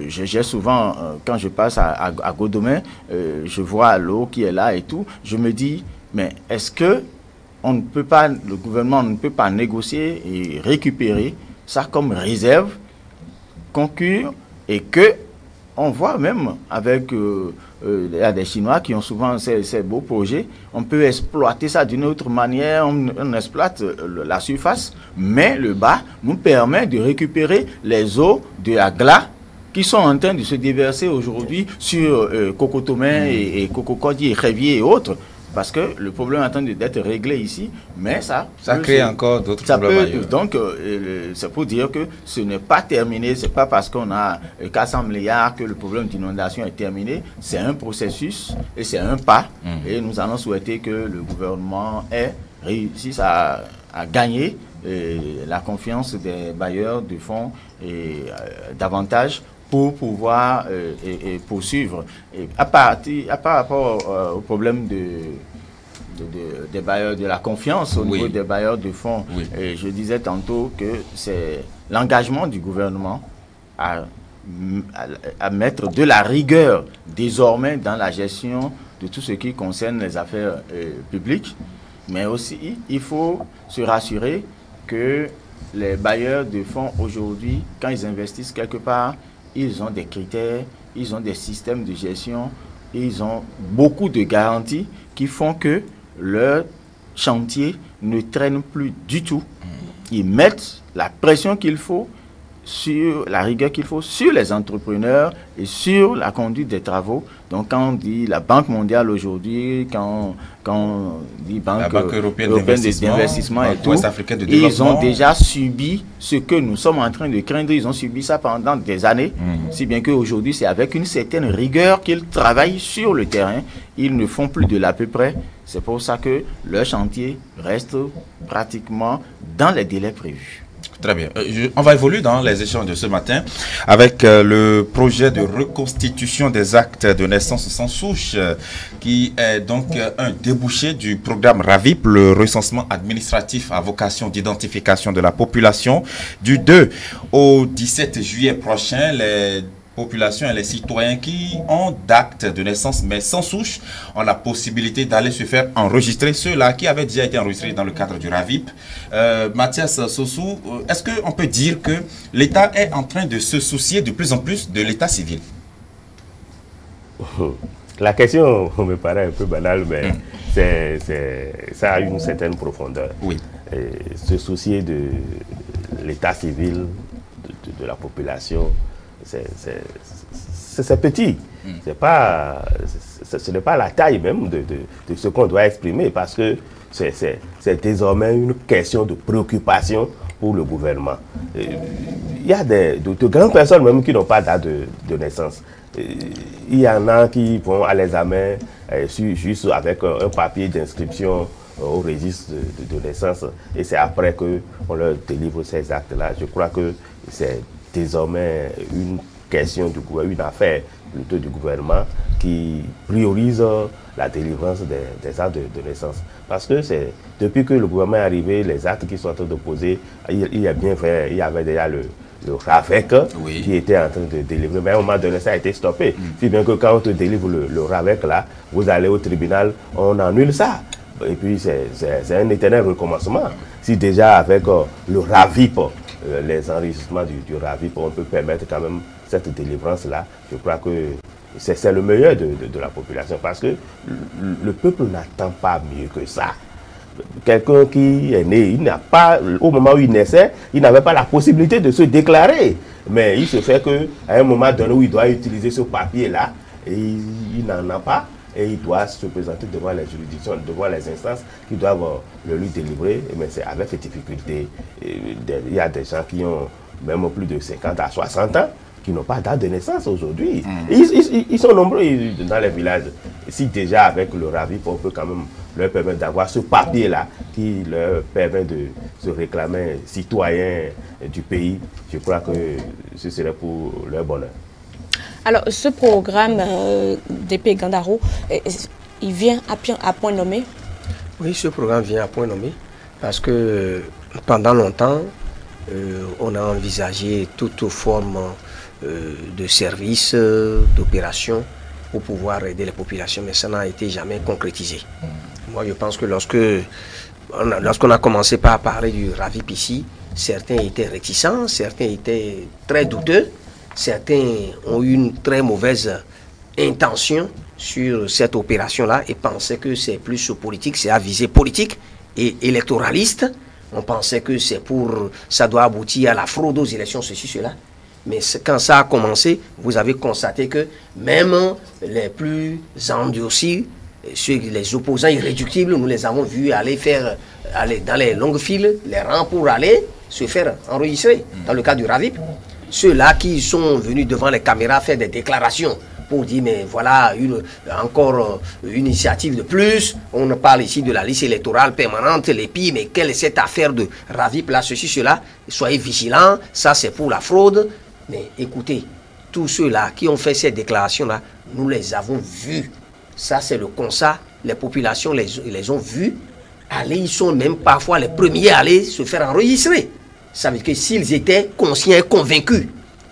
j'ai souvent, quand je passe à Godomé, je vois l'eau qui est là et tout, je me dis, mais est-ce que on ne peut pas, le gouvernement ne peut pas négocier et récupérer ça comme réserve, concure, et que on voit même avec il y a des Chinois qui ont souvent ces beaux projets, on peut exploiter ça d'une autre manière, on exploite la surface, mais le bas nous permet de récupérer les eaux de Agla qui sont en train de se déverser aujourd'hui sur Cocotomé et Cococodi et Révier et autres. Parce que le problème est en train d'être réglé ici, mais ça crée encore d'autres problèmes. Donc, c'est pour dire que ce n'est pas terminé. Ce n'est pas parce qu'on a 400 milliards que le problème d'inondation est terminé. C'est un processus et c'est un pas. Et nous allons souhaiter que le gouvernement réussisse à gagner la confiance des bailleurs de fonds et davantage pour pouvoir poursuivre. Et par rapport au problème des bailleurs, de la confiance au niveau des bailleurs de fonds, je disais tantôt que c'est l'engagement du gouvernement à mettre de la rigueur désormais dans la gestion de tout ce qui concerne les affaires publiques, mais aussi il faut se rassurer que les bailleurs de fonds aujourd'hui, quand ils investissent quelque part, ils ont des critères, ils ont des systèmes de gestion, ils ont beaucoup de garanties qui font que leur chantier ne traîne plus du tout. Ils mettent la pression qu'il faut, sur la rigueur qu'il faut, sur les entrepreneurs et sur la conduite des travaux. Donc quand on dit la Banque mondiale aujourd'hui, quand on dit Banque européenne d'investissement et tout, ils ont déjà subi ce que nous sommes en train de craindre. Ils ont subi ça pendant des années, si bien qu'aujourd'hui c'est avec une certaine rigueur qu'ils travaillent sur le terrain. Ils ne font plus de l'à peu près. C'est pour ça que leur chantier reste pratiquement dans les délais prévus. Très bien. On va évoluer dans les échanges de ce matin avec le projet de reconstitution des actes de naissance sans souche qui est donc un débouché du programme RAVIP, le recensement administratif à vocation d'identification de la population. Du 2 au 17 juillet prochain, les populations et les citoyens qui ont d'actes de naissance mais sans souche ont la possibilité d'aller se faire enregistrer, ceux-là qui avaient déjà été enregistrés dans le cadre du RAVIP. Mathias Sossou, est-ce qu'on peut dire que l'État est en train de se soucier de plus en plus de l'état civil? La question me paraît un peu banale, mais ça a une certaine profondeur. Oui. Se soucier de l'état civil, de la population, c'est petit. Ce n'est pas la taille même de ce qu'on doit exprimer, parce que c'est désormais une question de préoccupation pour le gouvernement. Il y a de grandes personnes même qui n'ont pas date de naissance. Il y en a qui vont à l'examen juste avec un papier d'inscription au registre de naissance, et c'est après qu'on leur délivre ces actes-là. Je crois que c'est désormais une question du gouvernement, une affaire plutôt du gouvernement qui priorise la délivrance des actes de naissance. Parce que c'est depuis que le gouvernement est arrivé, les actes qui sont en train de poser, il y avait déjà le RAVEC qui était en train de délivrer, mais à un moment donné ça a été stoppé. Si bien que quand on te délivre le RAVEC là, vous allez au tribunal, on annule ça. Et puis c'est un éternel recommencement. Si déjà avec le RAVIP, les enregistrements du RAVIP, on peut permettre quand même cette délivrance-là, je crois que c'est le meilleur de la population, parce que le peuple n'attend pas mieux que ça. Quelqu'un qui est né, il n'a pas, au moment où il naissait, il n'avait pas la possibilité de se déclarer. Mais il se fait qu'à un moment donné où il doit utiliser ce papier-là, et il n'en a pas, et il doit se présenter devant les juridictions, devant les instances qui doivent le lui délivrer. Mais c'est avec difficulté. Il y a des gens qui ont même plus de 50 à 60 ans qui n'ont pas date de naissance aujourd'hui. Ils sont nombreux dans les villages. Si déjà avec le RAVIP, on peut quand même leur permettre d'avoir ce papier-là qui leur permet de se réclamer citoyen du pays, je crois que ce serait pour leur bonheur. Alors, ce programme d'épée Gandaro, il vient à point nommé? Oui, ce programme vient à point nommé parce que pendant longtemps, on a envisagé toute forme de services, d'opérations pour pouvoir aider les populations, mais ça n'a été jamais concrétisé. Moi, je pense que lorsqu'on a commencé par parler du RAVIP ici, certains étaient réticents, certains étaient très douteux, certains ont eu une très mauvaise intention sur cette opération-là et pensaient que c'est plus politique, c'est à visée politique et électoraliste. On pensait que ça doit aboutir à la fraude aux élections, ceci, cela. Mais quand ça a commencé, vous avez constaté que même les plus endurcis, les opposants irréductibles, nous les avons vus aller dans les longues files, les rangs pour aller se faire enregistrer. Dans le cas du RAVIP, ceux-là qui sont venus devant les caméras faire des déclarations pour dire mais voilà encore une initiative de plus, on parle ici de la liste électorale permanente, l'EPI, mais quelle est cette affaire de RAVIP là, ceci, cela, soyez vigilants, ça c'est pour la fraude. Mais écoutez, tous ceux-là qui ont fait ces déclarations-là, nous les avons vus. Ça c'est le constat, les populations les ont vus aller, ils sont même parfois les premiers à aller se faire enregistrer. Ça veut dire que s'ils étaient conscients et convaincus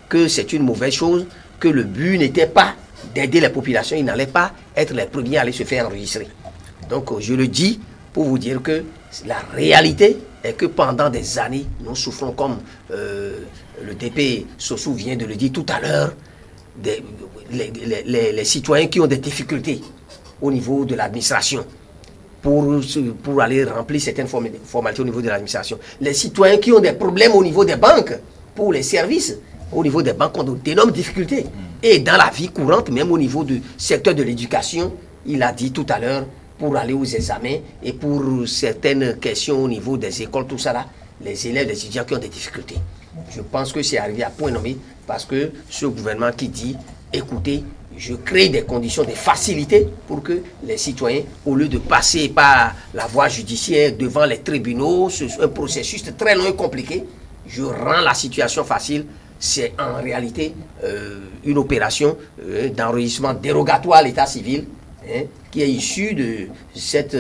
que c'est une mauvaise chose, que le but n'était pas d'aider les populations, ils n'allaient pas être les premiers à aller se faire enregistrer. Donc je le dis pour vous dire que la réalité est que pendant des années, nous souffrons comme le DP Sossou vient de le dire tout à l'heure, les citoyens qui ont des difficultés au niveau de l'administration pour aller remplir certaines formalités au niveau de l'administration. Les citoyens qui ont des problèmes au niveau des banques pour les services, au niveau des banques ont d'énormes difficultés. Et dans la vie courante, même au niveau du secteur de l'éducation, il a dit tout à l'heure, pour aller aux examens et pour certaines questions au niveau des écoles, tout ça là, les élèves, les étudiants qui ont des difficultés. Je pense que c'est arrivé à point nommé parce que ce gouvernement qui dit, écoutez, je crée des conditions de facilité pour que les citoyens, au lieu de passer par la voie judiciaire devant les tribunaux, c'est un processus très long et compliqué, je rends la situation facile. C'est en réalité une opération d'enregistrement dérogatoire à l'état civil qui est issue de cette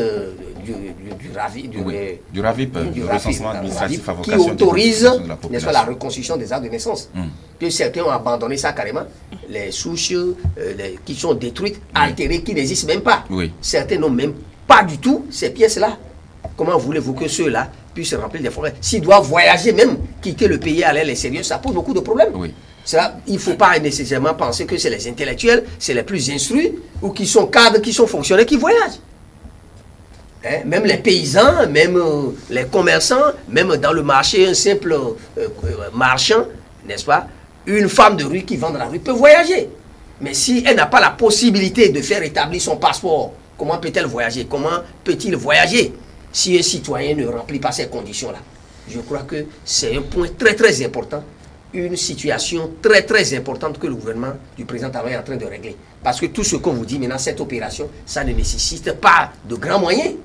du RAVIP, recensement administratif à qui vocation autorise, de la n'est-ce pas, la reconstruction des actes de naissance. Que certains ont abandonné ça carrément, les souches qui sont détruites, altérées, qui n'existent même pas. Certains n'ont même pas du tout ces pièces-là. Comment voulez-vous que ceux-là puissent remplir des formulaires? S'ils doivent voyager même, quitter le pays, aller à l'extérieur, ça pose beaucoup de problèmes. Ça, il ne faut pas nécessairement penser que c'est les intellectuels, c'est les plus instruits, ou qui sont cadres, qui sont fonctionnaires, qui voyagent. Même les paysans, même les commerçants, même dans le marché, un simple marchand, n'est-ce pas? Une femme de rue qui vend dans la rue peut voyager. Mais si elle n'a pas la possibilité de faire établir son passeport, comment peut-elle voyager? Comment peut-il voyager si un citoyen ne remplit pas ces conditions-là? Je crois que c'est un point très très important, une situation très très importante que le gouvernement du président Tabaye est en train de régler. Parce que tout ce qu'on vous dit maintenant, cette opération, ça ne nécessite pas de grands moyens.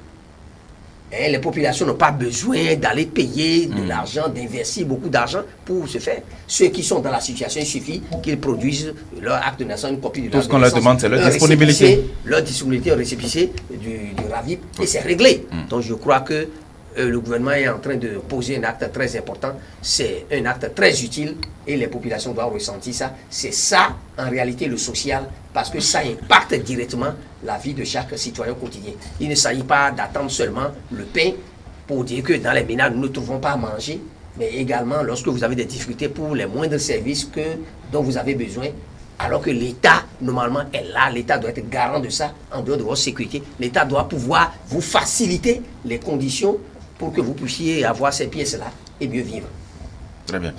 Les populations n'ont pas besoin d'aller payer de l'argent, d'investir beaucoup d'argent pour se faire. Ceux qui sont dans la situation, il suffit qu'ils produisent leur acte de naissance, une copie de tout ce qu'on leur demande, c'est leur disponibilité. Leur disponibilité au récépissé du RAVIP et c'est réglé. Donc je crois que le gouvernement est en train de poser un acte très important. C'est un acte très utile et les populations doivent ressentir ça. C'est ça, en réalité, le social, parce que ça impacte directement la vie de chaque citoyen quotidien. Il ne s'agit pas d'attendre seulement le pain pour dire que dans les ménages, nous ne trouvons pas à manger, mais également lorsque vous avez des difficultés pour les moindres services dont vous avez besoin, alors que l'État, normalement, est là. L'État doit être garant de ça, en dehors de votre sécurité. L'État doit pouvoir vous faciliter les conditions pour que vous puissiez avoir ces pièces-là et mieux vivre. Très bien.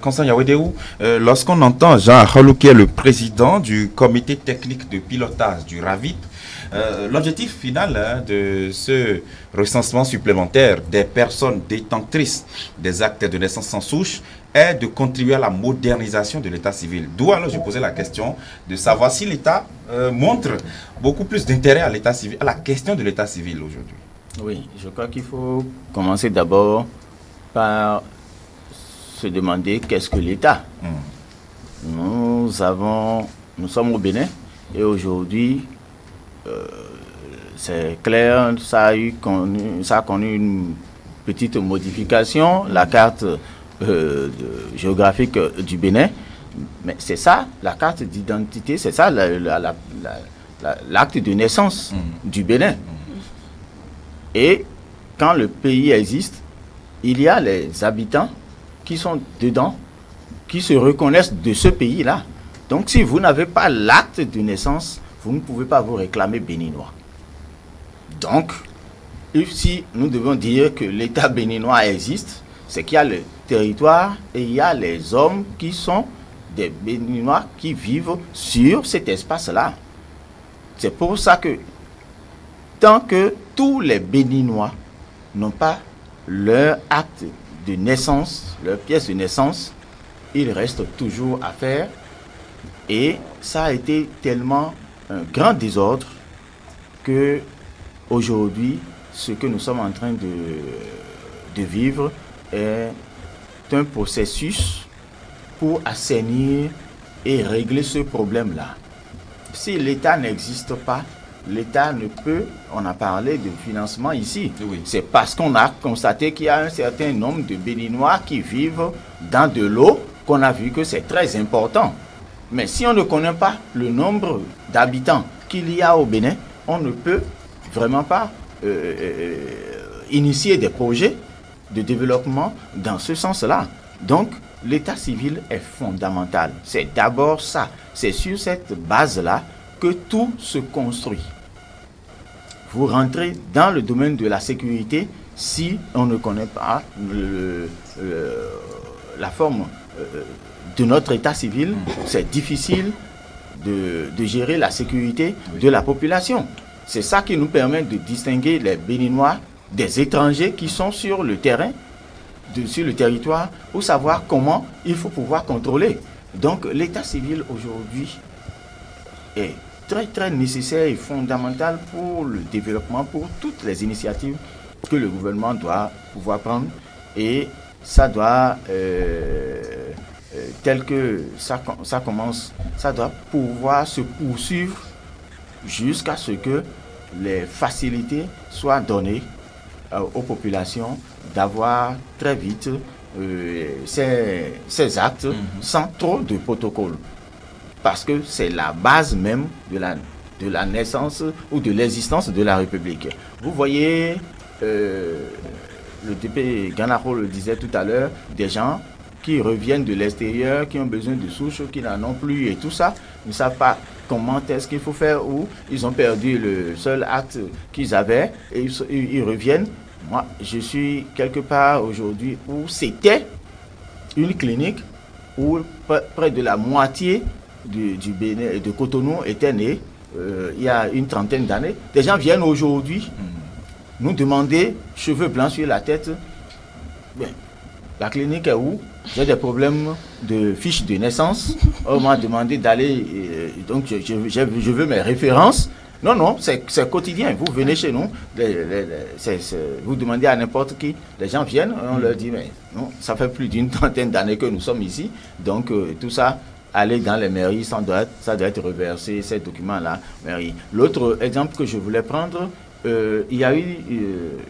Constant Yawedéou, lorsqu'on entend Jean Akhalou, qui est le président du comité technique de pilotage du RAVIP, l'objectif final de ce recensement supplémentaire des personnes détentrices des actes de naissance sans souche est de contribuer à la modernisation de l'état civil. D'où alors je posais la question de savoir si l'État montre beaucoup plus d'intérêt à l'état civil, à la question de l'état civil aujourd'hui. Oui, je crois qu'il faut commencer d'abord par se demander qu'est-ce que l'État. Nous sommes au Bénin et aujourd'hui, c'est clair, ça a connu une petite modification, la carte géographique du Bénin. Mais c'est ça, la carte d'identité, c'est ça l'acte de naissance du Bénin. Et quand le pays existe, il y a les habitants qui sont dedans, qui se reconnaissent de ce pays-là. Donc si vous n'avez pas l'acte de naissance, vous ne pouvez pas vous réclamer béninois. Donc, si nous devons dire que l'État béninois existe, c'est qu'il y a le territoire et il y a les hommes qui sont des Béninois qui vivent sur cet espace-là. C'est pour ça que tant que tous les Béninois n'ont pas leur acte de naissance, leur pièce de naissance, il reste toujours à faire. Et ça a été tellement un grand désordre que aujourd'hui, ce que nous sommes en train de vivre est un processus pour assainir et régler ce problème-là. Si l'État n'existe pas, l'État ne peut, on a parlé de financement ici, oui. C'est parce qu'on a constaté qu'il y a un certain nombre de Béninois qui vivent dans de l'eau qu'on a vu que c'est très important. Mais si on ne connaît pas le nombre d'habitants qu'il y a au Bénin, on ne peut vraiment pas initier des projets de développement dans ce sens-là. Donc, l'état civil est fondamental. C'est d'abord ça. C'est sur cette base-là que tout se construit. Vous rentrez dans le domaine de la sécurité si on ne connaît pas la forme de notre état civil. C'est difficile de gérer la sécurité de la population. C'est ça qui nous permet de distinguer les Béninois des étrangers qui sont sur le terrain, sur le territoire, pour savoir comment il faut pouvoir contrôler. Donc l'état civil aujourd'hui est très très nécessaire et fondamental pour le développement, pour toutes les initiatives que le gouvernement doit pouvoir prendre. Et ça doit, tel que ça commence, ça doit pouvoir se poursuivre jusqu'à ce que les facilités soient données aux populations d'avoir très vite ces actes sans trop de protocoles. Parce que c'est la base même de la naissance ou de l'existence de la République. Vous voyez, le DP Ganaro le disait tout à l'heure, des gens qui reviennent de l'extérieur, qui ont besoin de souches, qui n'en ont plus et tout ça, ne savent pas comment est-ce qu'il faut faire, ou ils ont perdu le seul acte qu'ils avaient et ils reviennent. Moi, je suis quelque part aujourd'hui où c'était une clinique où près de la moitié du Bénin, de Cotonou était né il y a une trentaine d'années. Des gens viennent aujourd'hui nous demander cheveux blancs sur la tête. Bien, la clinique est où? J'ai des problèmes de fiche de naissance. On m'a demandé d'aller, donc je veux mes références. Non, c'est quotidien. Vous venez chez nous, vous demandez à n'importe qui, les gens viennent, on leur dit, mais non, ça fait plus d'une trentaine d'années que nous sommes ici. Donc tout ça, aller dans les mairies, ça doit être reversé, ces documents-là, mairie. L'autre exemple que je voulais prendre, il y a eu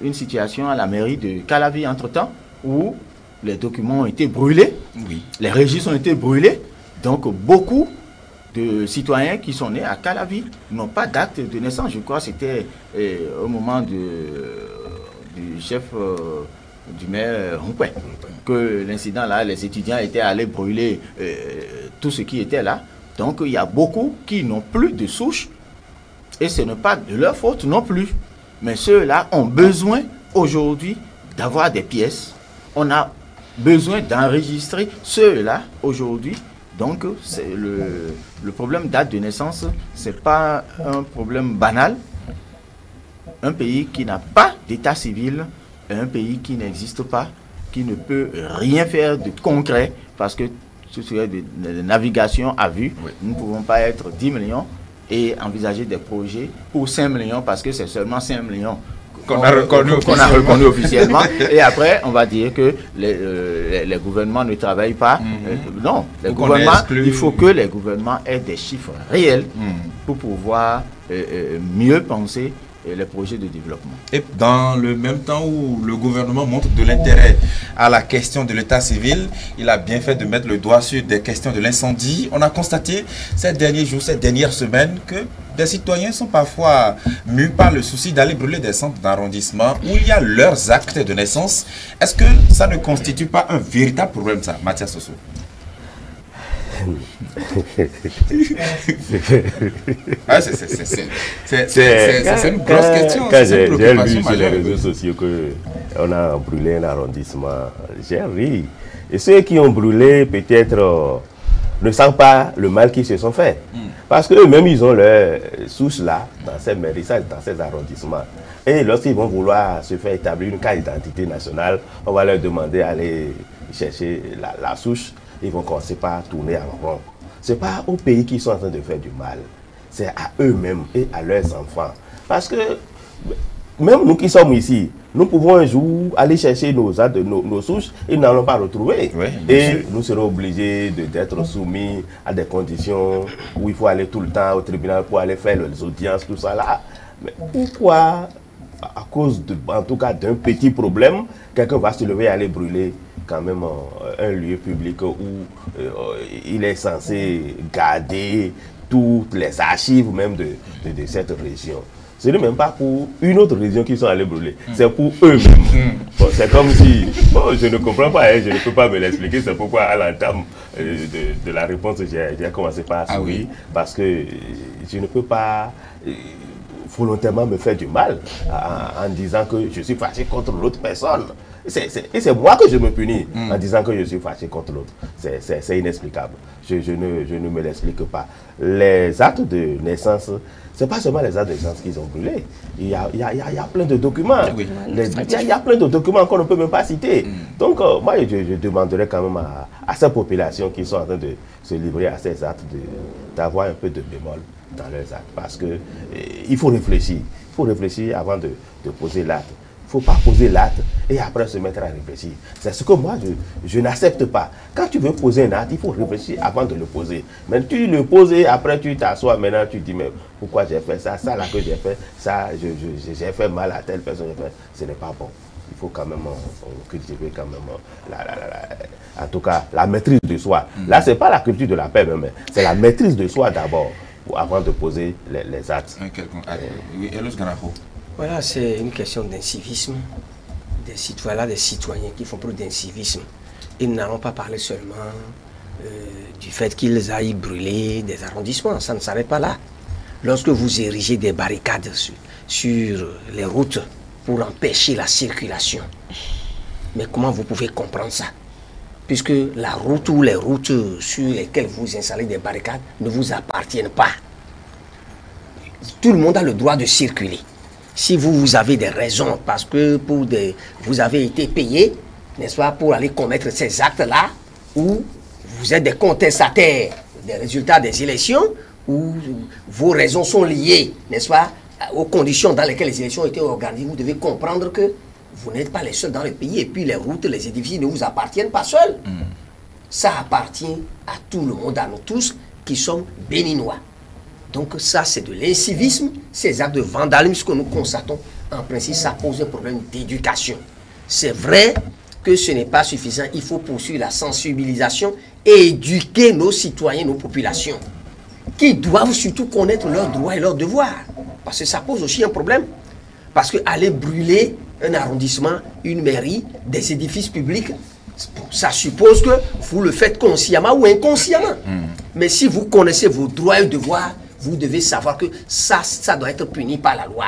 une situation à la mairie de Calavi entre-temps, où les documents ont été brûlés, oui. Les registres ont été brûlés, donc beaucoup de citoyens qui sont nés à Calavi n'ont pas d'acte de naissance. Je crois que c'était au moment du chef du maire Roupen que l'incident là, les étudiants étaient allés brûler tout ce qui était là. Donc il y a beaucoup qui n'ont plus de souche et ce n'est pas de leur faute non plus. Mais ceux-là ont besoin aujourd'hui d'avoir des pièces. On a besoin d'enregistrer ceux-là aujourd'hui. Donc, le problème d'acte de naissance, ce n'est pas un problème banal. Un pays qui n'a pas d'état civil, un pays qui n'existe pas, qui ne peut rien faire de concret, parce que ce serait de navigation à vue. Oui. Nous ne pouvons pas être 10 millions et envisager des projets pour 5 millions, parce que c'est seulement 5 millions qu'on a reconnu officiellement. Et après, on va dire que les gouvernements ne travaillent pas. Non, les gouvernements, il faut que les gouvernements aient des chiffres réels pour pouvoir mieux penser les projets de développement. Et dans le même temps où le gouvernement montre de l'intérêt à la question de l'état civil, il a bien fait de mettre le doigt sur des questions de l'incendie. On a constaté ces derniers jours, ces dernières semaines que des citoyens sont parfois mus par le souci d'aller brûler des centres d'arrondissement où il y a leurs actes de naissance. Est-ce que ça ne constitue pas un véritable problème, ça, Mathias Soso? C'est une grosse question. Quand j'ai lu sur les réseaux sociaux qu'on a brûlé un arrondissement, j'ai ri. Et ceux qui ont brûlé, peut-être, ne sentent pas le mal qu'ils se sont fait. Parce qu'eux-mêmes, ils ont leur souche là, dans ces mairies, dans ces arrondissements. Et lorsqu'ils vont vouloir se faire établir une carte d'identité nationale, on va leur demander d'aller chercher la souche. Ils vont commencer par tourner en rond. Ce n'est pas aux pays qui sont en train de faire du mal. C'est à eux-mêmes et à leurs enfants. Parce que même nous qui sommes ici, nous pouvons un jour aller chercher nos souches et nous n'allons pas retrouver. Oui, et nous serons obligés d'être soumis à des conditions où il faut aller tout le temps au tribunal pour aller faire les audiences, tout ça là. Mais pourquoi, à cause en tout cas d'un petit problème, quelqu'un va se lever et aller brûler quand même un lieu public où il est censé garder toutes les archives même de cette région. Ce n'est même pas pour une autre région qu'ils sont allés brûler, c'est pour eux-mêmes. Bon, c'est comme si, bon, je ne comprends pas, je ne peux pas me l'expliquer, c'est pourquoi à l'entame de la réponse, j'ai commencé par sourire, parce que je ne peux pas volontairement me faire du mal en disant que je suis fâché contre l'autre personne. Et c'est moi que je me punis en disant que je suis fâché contre l'autre. C'est inexplicable. Je ne me l'explique pas. Les actes de naissance, ce n'est pas seulement les actes de naissance qu'ils ont brûlés. Il y a plein de documents. Oui. Il y a plein de documents qu'on ne peut même pas citer. Donc, moi, je demanderais quand même à ces populations qui sont en train de se livrer à ces actes d'avoir un peu de bémol dans leurs actes. Parce qu'il faut réfléchir. Il faut réfléchir avant de poser l'acte. Il ne faut pas poser l'acte et après se mettre à réfléchir. C'est ce que moi, je n'accepte pas. Quand tu veux poser un acte, il faut réfléchir avant de le poser. Mais tu le poses et après tu t'assois, maintenant tu dis, mais pourquoi j'ai fait ça, ça là que j'ai fait, ça, j'ai fait mal à telle personne, ce n'est pas bon. Il faut quand même cultiver quand même, en tout cas, la maîtrise de soi. Là, ce n'est pas la culture de la paix, mais c'est la maîtrise de soi d'abord, avant de poser les actes. Oui, Elos Ganaho. Voilà, c'est une question d'incivisme, des citoyens qui font preuve d'incivisme. Ils n'allons pas parler seulement du fait qu'ils aillent brûler des arrondissements, ça ne s'arrête pas là. Lorsque vous érigez des barricades sur les routes pour empêcher la circulation, mais comment vous pouvez comprendre ça? Puisque la route ou les routes sur lesquelles vous installez des barricades ne vous appartiennent pas. Tout le monde a le droit de circuler. Si vous avez des raisons, parce que vous avez été payé, n'est-ce pas, pour aller commettre ces actes-là, ou vous êtes des contestataires des résultats des élections, ou vos raisons sont liées, n'est-ce pas, aux conditions dans lesquelles les élections ont été organisées, vous devez comprendre que vous n'êtes pas les seuls dans le pays, et puis les routes, les édifices ne vous appartiennent pas seuls. Ça appartient à tout le monde, à nous tous, qui sommes béninois. Donc ça, c'est de l'incivisme, ces actes de vandalisme que nous constatons. En principe, ça pose un problème d'éducation. C'est vrai que ce n'est pas suffisant. Il faut poursuivre la sensibilisation et éduquer nos citoyens, nos populations, qui doivent surtout connaître leurs droits et leurs devoirs. Parce que ça pose aussi un problème. Parce qu'aller brûler un arrondissement, une mairie, des édifices publics, ça suppose que vous le faites consciemment ou inconsciemment. Mais si vous connaissez vos droits et devoirs, vous devez savoir que ça doit être puni par la loi.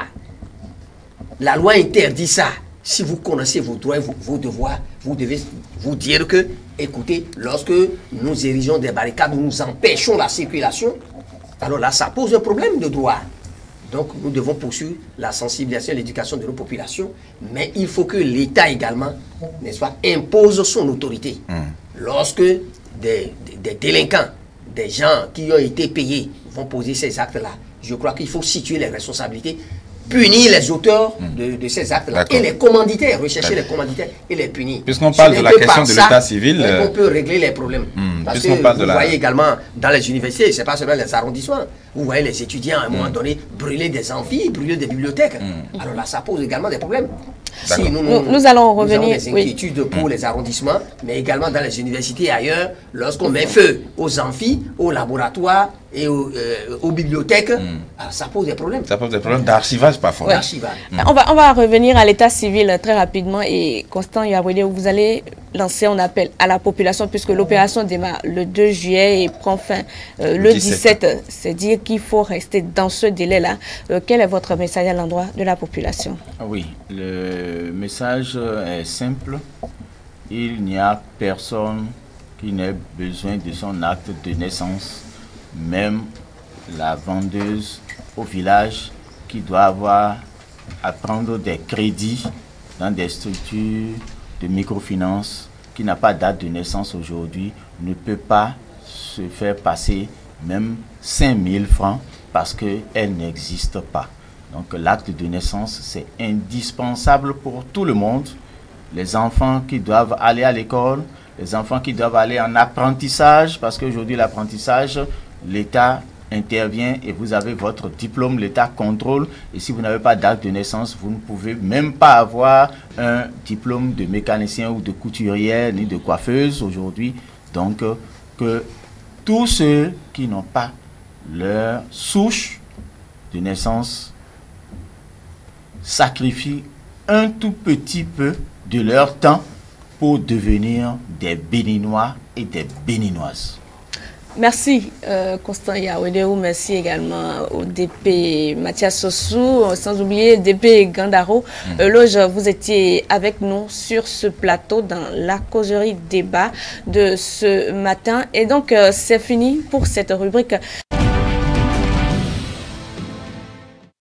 La loi interdit ça. Si vous connaissez vos droits et vos devoirs, vous devez vous dire que, écoutez, lorsque nous érigeons des barricades, nous empêchons la circulation, alors là, ça pose un problème de droit. Donc, nous devons poursuivre la sensibilisation et l'éducation de nos populations, mais il faut que l'État également, n'est-ce pas, impose son autorité. Lorsque des délinquants, des gens qui ont été payés vont poser ces actes-là, je crois qu'il faut situer les responsabilités, punir les auteurs de ces actes-là et les commanditaires, rechercher les commanditaires et les punir. Puisqu'on parle de la question de l'état civil, on peut régler les problèmes. Parce que vous voyez également dans les universités, ce n'est pas seulement les arrondissements. vous voyez les étudiants à un moment donné brûler des amphis, brûler des bibliothèques. Alors là, ça pose également des problèmes. Si nous allons revenir. Nous avons des inquiétudes pour les arrondissements, mais également dans les universités et ailleurs, lorsqu'on met feu aux amphis, aux laboratoires et aux bibliothèques, ça pose des problèmes. Ça pose des problèmes d'archivage parfois. Ouais. D'archivage. On va revenir à l'état civil très rapidement et Constant Yawede, vous allez lancer un appel à la population puisque l'opération démarre le 2 juillet et prend fin le 17. C'est dire qu'il faut rester dans ce délai-là. Quel est votre message à l'endroit de la population? Oui, le message est simple. Il n'y a personne qui n'ait besoin de son acte de naissance, même la vendeuse au village qui doit avoir à prendre des crédits dans des structures de microfinance, qui n'a pas date de naissance aujourd'hui, ne peut pas se faire passer même 5 000 francs parce qu'elle n'existe pas. Donc l'acte de naissance, c'est indispensable pour tout le monde. Les enfants qui doivent aller à l'école, les enfants qui doivent aller en apprentissage, parce qu'aujourd'hui l'apprentissage, l'État intervient et vous avez votre diplôme, l'État contrôle, et si vous n'avez pas d'acte de naissance, vous ne pouvez même pas avoir un diplôme de mécanicien ou de couturière, ni de coiffeuse aujourd'hui. Donc que tous ceux qui n'ont pas leur souche de naissance sacrifient un tout petit peu de leur temps pour devenir des Béninois et des Béninoises. Merci Constant Yawede, merci également au DP Mathias Sossou, sans oublier DP Gandaro. Loge, vous étiez avec nous sur ce plateau dans la causerie débat de ce matin. Et donc c'est fini pour cette rubrique.